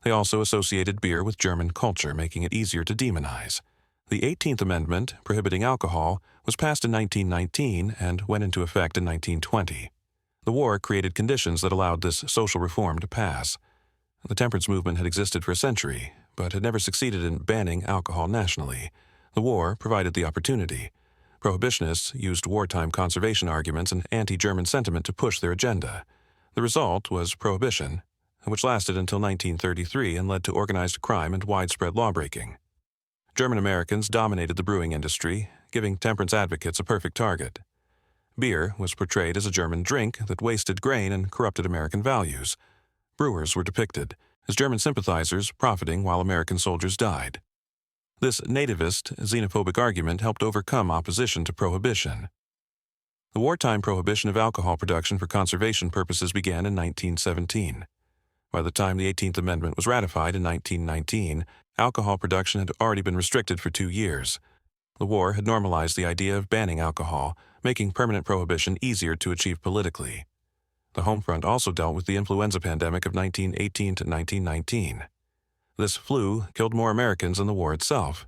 They also associated beer with German culture, making it easier to demonize. The 18th Amendment, prohibiting alcohol, was passed in 1919 and went into effect in 1920. The war created conditions that allowed this social reform to pass. The temperance movement had existed for a century, but had never succeeded in banning alcohol nationally. The war provided the opportunity. Prohibitionists used wartime conservation arguments and anti-German sentiment to push their agenda. The result was prohibition, which lasted until 1933 and led to organized crime and widespread lawbreaking. German Americans dominated the brewing industry, giving temperance advocates a perfect target. Beer was portrayed as a German drink that wasted grain and corrupted American values. Brewers were depicted as German sympathizers profiting while American soldiers died. This nativist, xenophobic argument helped overcome opposition to prohibition. The wartime prohibition of alcohol production for conservation purposes began in 1917. By the time the 18th Amendment was ratified in 1919, alcohol production had already been restricted for 2 years. The war had normalized the idea of banning alcohol, making permanent prohibition easier to achieve politically. The home front also dealt with the influenza pandemic of 1918 to 1919. This flu killed more Americans than the war itself,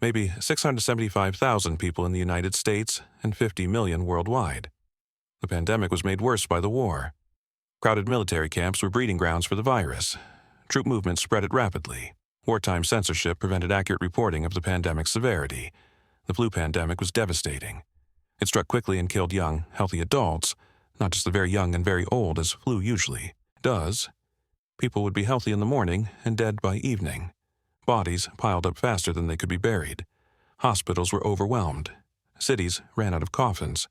maybe 675,000 people in the United States and 50 million worldwide. The pandemic was made worse by the war. Crowded military camps were breeding grounds for the virus. Troop movements spread it rapidly. Wartime censorship prevented accurate reporting of the pandemic's severity. The flu pandemic was devastating. It struck quickly and killed young, healthy adults, not just the very young and very old as flu usually does. People would be healthy in the morning and dead by evening. Bodies piled up faster than they could be buried. Hospitals were overwhelmed. Cities ran out of coffins.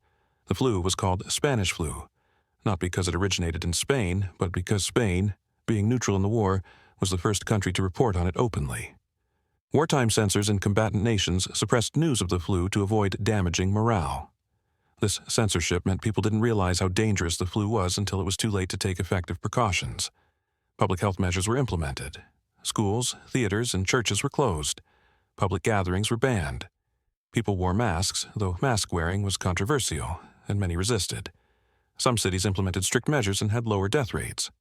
The flu was called Spanish flu, not because it originated in Spain, but because Spain, being neutral in the war, was the first country to report on it openly. Wartime censors in combatant nations suppressed news of the flu to avoid damaging morale. This censorship meant people didn't realize how dangerous the flu was until it was too late to take effective precautions. Public health measures were implemented. Schools, theaters, and churches were closed. Public gatherings were banned. People wore masks, though mask wearing was controversial, and many resisted. Some cities implemented strict measures and had lower death rates.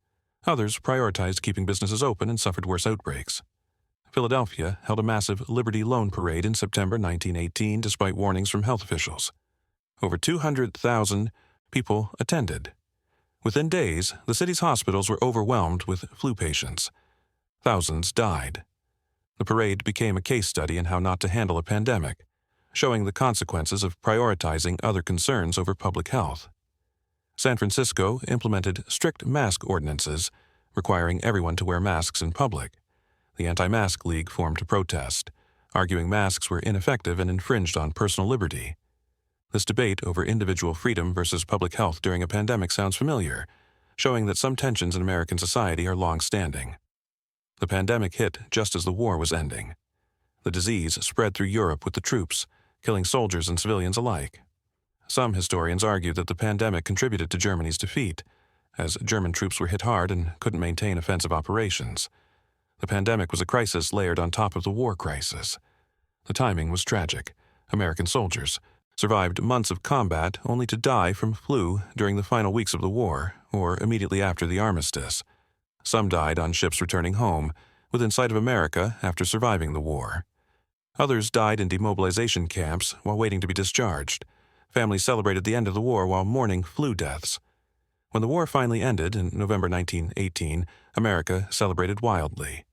Others prioritized keeping businesses open and suffered worse outbreaks. Philadelphia held a massive Liberty Loan Parade in September 1918 despite warnings from health officials. Over 200,000 people attended. Within days, the city's hospitals were overwhelmed with flu patients. Thousands died. The parade became a case study in how not to handle a pandemic, showing the consequences of prioritizing other concerns over public health. San Francisco implemented strict mask ordinances, requiring everyone to wear masks in public. The Anti-Mask League formed to protest, arguing masks were ineffective and infringed on personal liberty. This debate over individual freedom versus public health during a pandemic sounds familiar, showing that some tensions in American society are long-standing. The pandemic hit just as the war was ending. The disease spread through Europe with the troops, killing soldiers and civilians alike. Some historians argue that the pandemic contributed to Germany's defeat, as German troops were hit hard and couldn't maintain offensive operations. The pandemic was a crisis layered on top of the war crisis. The timing was tragic. American soldiers survived months of combat only to die from flu during the final weeks of the war or immediately after the armistice. Some died on ships returning home, within sight of America after surviving the war. Others died in demobilization camps while waiting to be discharged. Families celebrated the end of the war while mourning flu deaths. When the war finally ended in November 1918, America celebrated wildly.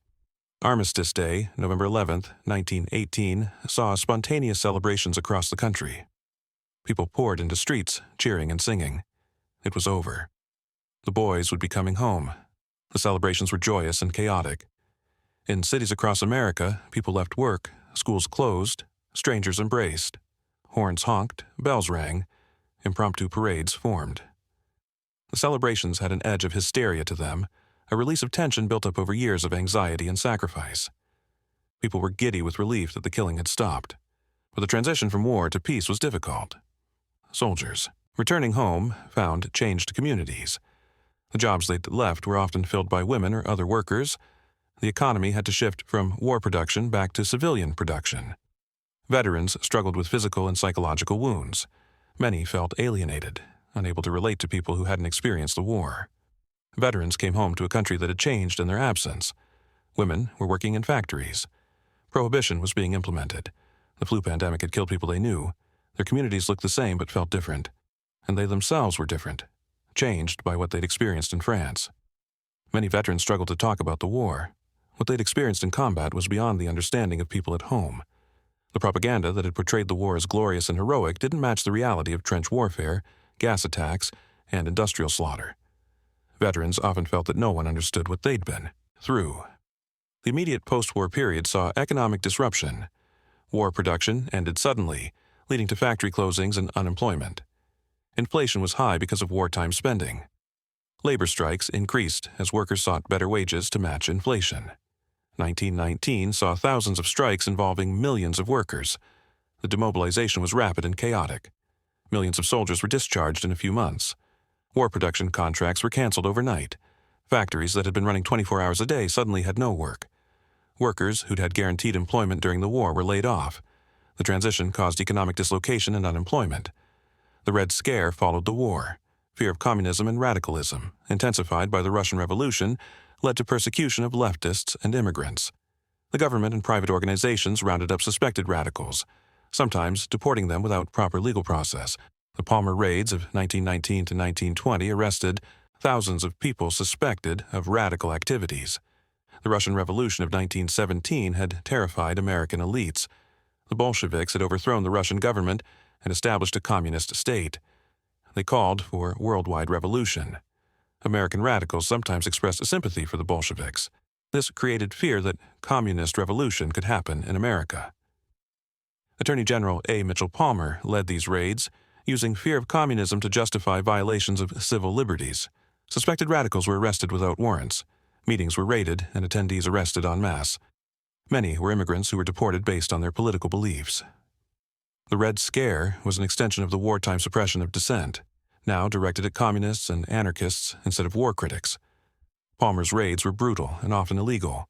Armistice Day, November 11, 1918, saw spontaneous celebrations across the country. People poured into streets, cheering and singing. It was over. The boys would be coming home. The celebrations were joyous and chaotic. In cities across America, people left work, schools closed, strangers embraced. Horns honked, bells rang, impromptu parades formed. The celebrations had an edge of hysteria to them, a release of tension built up over years of anxiety and sacrifice. People were giddy with relief that the killing had stopped. But the transition from war to peace was difficult. Soldiers, returning home, found changed communities. The jobs they'd left were often filled by women or other workers. The economy had to shift from war production back to civilian production. Veterans struggled with physical and psychological wounds. Many felt alienated, unable to relate to people who hadn't experienced the war. Veterans came home to a country that had changed in their absence. Women were working in factories. Prohibition was being implemented. The flu pandemic had killed people they knew. Their communities looked the same but felt different. And they themselves were different, changed by what they'd experienced in France. Many veterans struggled to talk about the war. What they'd experienced in combat was beyond the understanding of people at home. The propaganda that had portrayed the war as glorious and heroic didn't match the reality of trench warfare, gas attacks, and industrial slaughter. Veterans often felt that no one understood what they'd been through. The immediate post-war period saw economic disruption. War production ended suddenly, leading to factory closings and unemployment. Inflation was high because of wartime spending. Labor strikes increased as workers sought better wages to match inflation. 1919 saw thousands of strikes involving millions of workers. The demobilization was rapid and chaotic. Millions of soldiers were discharged in a few months. War production contracts were canceled overnight. Factories that had been running 24 hours a day suddenly had no work. Workers who'd had guaranteed employment during the war were laid off. The transition caused economic dislocation and unemployment. The Red Scare followed the war. Fear of communism and radicalism, intensified by the Russian Revolution, led to persecution of leftists and immigrants. The government and private organizations rounded up suspected radicals, sometimes deporting them without proper legal process. The Palmer raids of 1919 to 1920 arrested thousands of people suspected of radical activities. The Russian Revolution of 1917 had terrified American elites. The Bolsheviks had overthrown the Russian government and established a communist state. They called for worldwide revolution. American radicals sometimes expressed sympathy for the Bolsheviks. This created fear that communist revolution could happen in America. Attorney General A. Mitchell Palmer led these raids, using fear of communism to justify violations of civil liberties. Suspected radicals were arrested without warrants. Meetings were raided and attendees arrested en masse. Many were immigrants who were deported based on their political beliefs. The Red Scare was an extension of the wartime suppression of dissent, now directed at communists and anarchists instead of war critics. Palmer's raids were brutal and often illegal.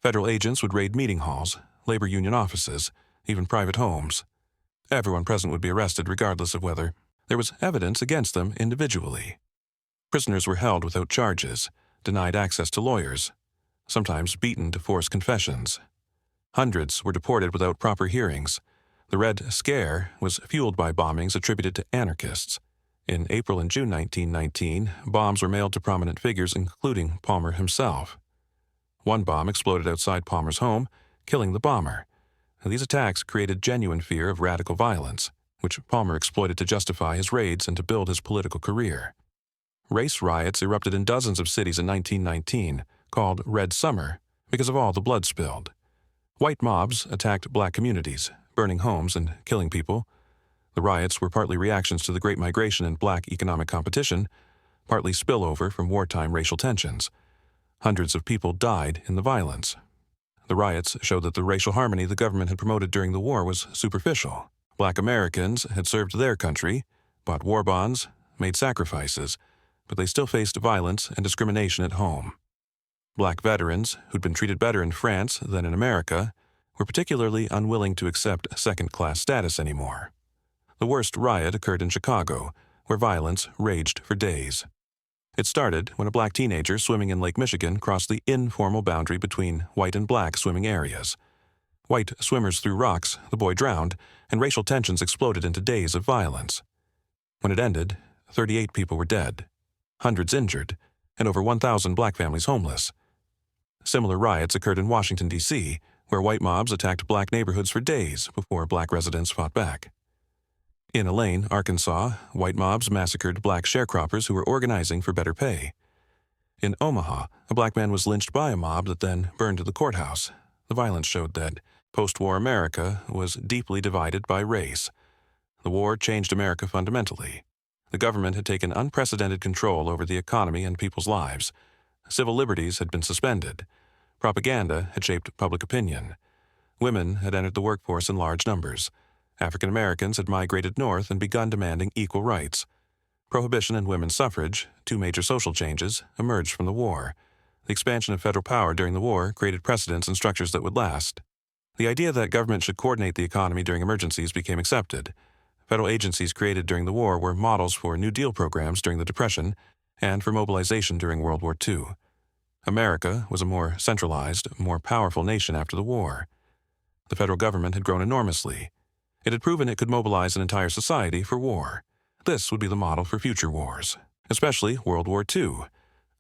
Federal agents would raid meeting halls, labor union offices, even private homes. Everyone present would be arrested regardless of whether there was evidence against them individually. Prisoners were held without charges, denied access to lawyers, sometimes beaten to force confessions. Hundreds were deported without proper hearings. The Red Scare was fueled by bombings attributed to anarchists. In April and June 1919, bombs were mailed to prominent figures, including Palmer himself. One bomb exploded outside Palmer's home, killing the bomber. These attacks created genuine fear of radical violence, which Palmer exploited to justify his raids and to build his political career. Race riots erupted in dozens of cities in 1919, called Red Summer, because of all the blood spilled. White mobs attacked black communities, burning homes and killing people. The riots were partly reactions to the Great Migration and black economic competition, partly spillover from wartime racial tensions. Hundreds of people died in the violence. The riots showed that the racial harmony the government had promoted during the war was superficial. Black Americans had served their country, bought war bonds, made sacrifices, but they still faced violence and discrimination at home. Black veterans, who'd been treated better in France than in America, were particularly unwilling to accept second-class status anymore. The worst riot occurred in Chicago, where violence raged for days. It started when a black teenager swimming in Lake Michigan crossed the informal boundary between white and black swimming areas. White swimmers threw rocks, the boy drowned, and racial tensions exploded into days of violence. When it ended, 38 people were dead, hundreds injured, and over 1,000 black families homeless. Similar riots occurred in Washington, D.C., where white mobs attacked black neighborhoods for days before black residents fought back. In Elaine, Arkansas, white mobs massacred black sharecroppers who were organizing for better pay. In Omaha, a black man was lynched by a mob that then burned the courthouse. The violence showed that post-war America was deeply divided by race. The war changed America fundamentally. The government had taken unprecedented control over the economy and people's lives. Civil liberties had been suspended. Propaganda had shaped public opinion. Women had entered the workforce in large numbers. African Americans had migrated north and begun demanding equal rights. Prohibition and women's suffrage, two major social changes, emerged from the war. The expansion of federal power during the war created precedents and structures that would last. The idea that government should coordinate the economy during emergencies became accepted. Federal agencies created during the war were models for New Deal programs during the Depression and for mobilization during World War II. America was a more centralized, more powerful nation after the war. The federal government had grown enormously. It had proven it could mobilize an entire society for war. This would be the model for future wars, especially World War II.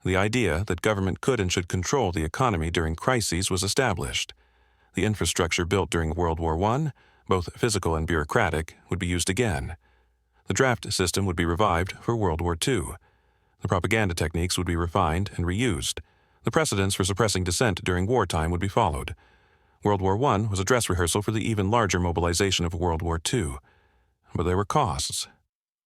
The idea that government could and should control the economy during crises was established. The infrastructure built during World War I, both physical and bureaucratic, would be used again. The draft system would be revived for World War II. The propaganda techniques would be refined and reused. The precedents for suppressing dissent during wartime would be followed. World War I was a dress rehearsal for the even larger mobilization of World War II. But there were costs.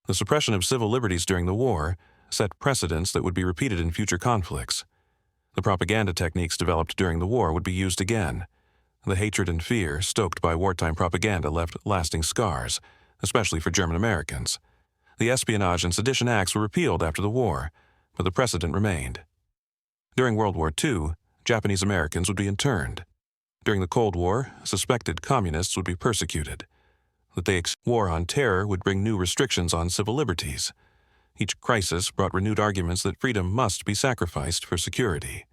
The suppression of civil liberties during the war set precedents that would be repeated in future conflicts. The propaganda techniques developed during the war would be used again. The hatred and fear stoked by wartime propaganda left lasting scars, especially for German Americans. The Espionage and Sedition Acts were repealed after the war, but the precedent remained. During World War II, Japanese Americans would be interned. During the Cold War, suspected communists would be persecuted. The war on terror would bring new restrictions on civil liberties. Each crisis brought renewed arguments that freedom must be sacrificed for security.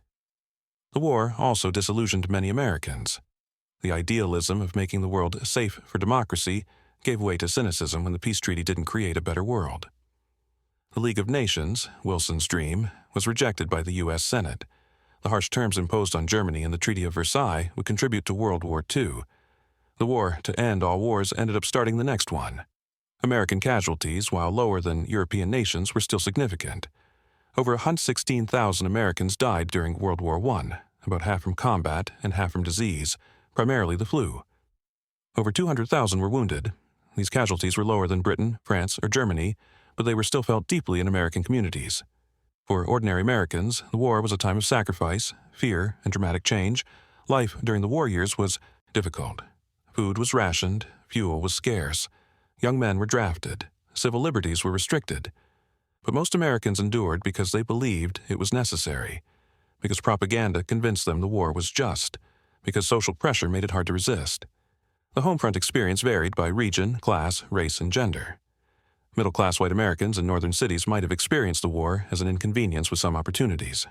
The war also disillusioned many Americans. The idealism of making the world safe for democracy gave way to cynicism when the peace treaty didn't create a better world. The League of Nations, Wilson's dream, was rejected by the U.S. Senate. The harsh terms imposed on Germany in the Treaty of Versailles would contribute to World War II. The war to end all wars ended up starting the next one. American casualties, while lower than European nations, were still significant. Over 116,000 Americans died during World War I, about half from combat and half from disease, primarily the flu. Over 200,000 were wounded. These casualties were lower than Britain, France, or Germany, but they were still felt deeply in American communities. For ordinary Americans, the war was a time of sacrifice, fear, and dramatic change. Life during the war years was difficult. Food was rationed, fuel was scarce. Young men were drafted. Civil liberties were restricted. But most Americans endured because they believed it was necessary, because propaganda convinced them the war was just, because social pressure made it hard to resist. The homefront experience varied by region, class, race, and gender. Middle-class white Americans in northern cities might have experienced the war as an inconvenience with some opportunities.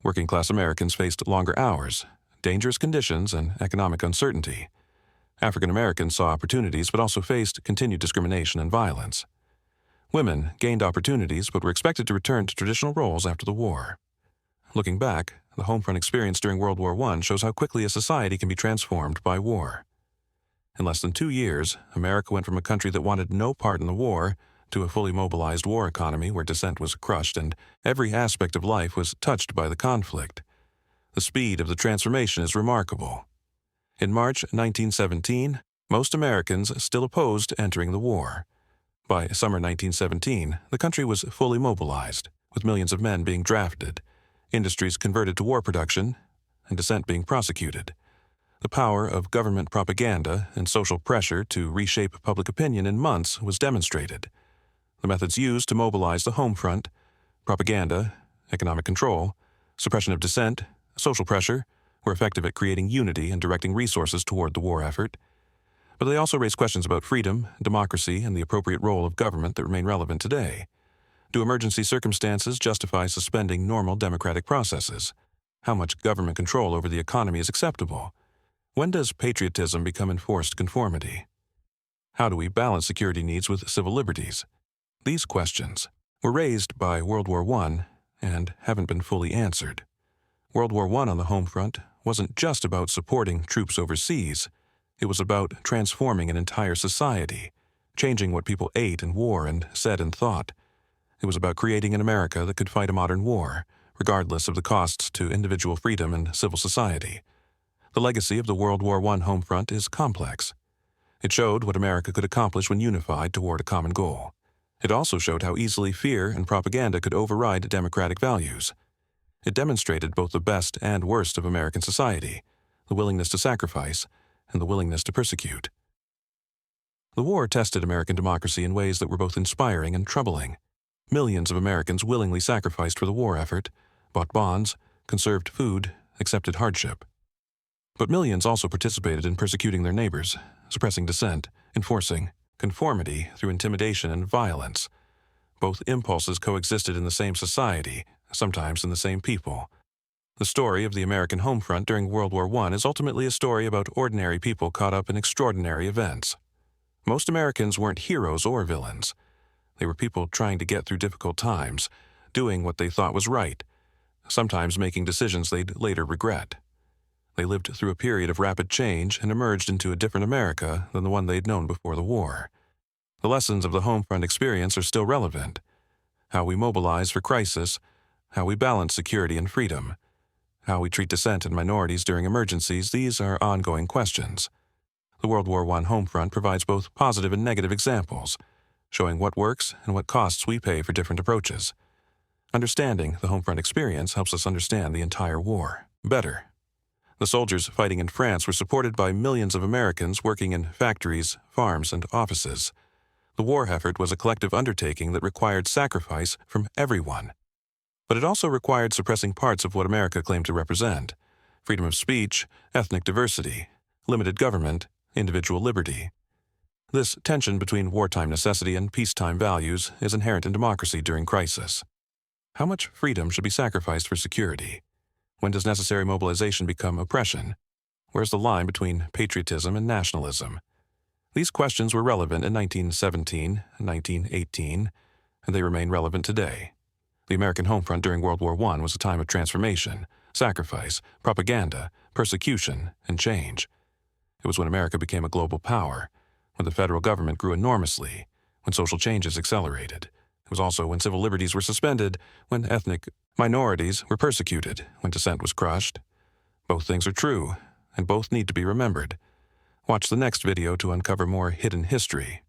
Working-class Americans faced longer hours, dangerous conditions, and economic uncertainty. African Americans saw opportunities but also faced continued discrimination and violence. Women gained opportunities but were expected to return to traditional roles after the war. Looking back, the homefront experience during World War I shows how quickly a society can be transformed by war. In less than 2 years, America went from a country that wanted no part in the war to a fully mobilized war economy where dissent was crushed and every aspect of life was touched by the conflict. The speed of the transformation is remarkable. In March 1917, most Americans still opposed entering the war. By summer 1917, the country was fully mobilized, with millions of men being drafted, industries converted to war production, and dissent being prosecuted. The power of government propaganda and social pressure to reshape public opinion in months was demonstrated. The methods used to mobilize the home front, propaganda, economic control, suppression of dissent, social pressure, were effective at creating unity and directing resources toward the war effort. But they also raise questions about freedom, democracy, and the appropriate role of government that remain relevant today. Do emergency circumstances justify suspending normal democratic processes? How much government control over the economy is acceptable? When does patriotism become enforced conformity? How do we balance security needs with civil liberties? These questions were raised by World War I and haven't been fully answered. World War I on the home front wasn't just about supporting troops overseas. It was about transforming an entire society, changing what people ate and wore and said and thought. It was about creating an America that could fight a modern war, regardless of the costs to individual freedom and civil society. The legacy of the World War I home front is complex. It showed what America could accomplish when unified toward a common goal. It also showed how easily fear and propaganda could override democratic values. It demonstrated both the best and worst of American society, the willingness to sacrifice and the willingness to persecute. The war tested American democracy in ways that were both inspiring and troubling. Millions of Americans willingly sacrificed for the war effort, bought bonds, conserved food, accepted hardship. But millions also participated in persecuting their neighbors, suppressing dissent, enforcing conformity through intimidation and violence. Both impulses coexisted in the same society, sometimes in the same people. The story of the American home front during World War I is ultimately a story about ordinary people caught up in extraordinary events. Most Americans weren't heroes or villains. They were people trying to get through difficult times, doing what they thought was right, sometimes making decisions they'd later regret. They lived through a period of rapid change and emerged into a different America than the one they'd known before the war. The lessons of the home front experience are still relevant. how we mobilize for crisis, how we balance security and freedom, how we treat dissent and minorities during emergencies. These are ongoing questions. The World War I Homefront provides both positive and negative examples, showing what works and what costs we pay for different approaches. Understanding the Homefront experience helps us understand the entire war better. The soldiers fighting in France were supported by millions of Americans working in factories, farms, and offices. The war effort was a collective undertaking that required sacrifice from everyone. But it also required suppressing parts of what America claimed to represent: freedom of speech, ethnic diversity, limited government, individual liberty. This tension between wartime necessity and peacetime values is inherent in democracy during crisis. How much freedom should be sacrificed for security? When does necessary mobilization become oppression? Where's the line between patriotism and nationalism? These questions were relevant in 1917 and 1918, and they remain relevant today. The American Homefront during World War I was a time of transformation, sacrifice, propaganda, persecution, and change. It was when America became a global power, when the federal government grew enormously, when social changes accelerated. It was also when civil liberties were suspended, when ethnic minorities were persecuted, when dissent was crushed. Both things are true, and both need to be remembered. Watch the next video to uncover more hidden history.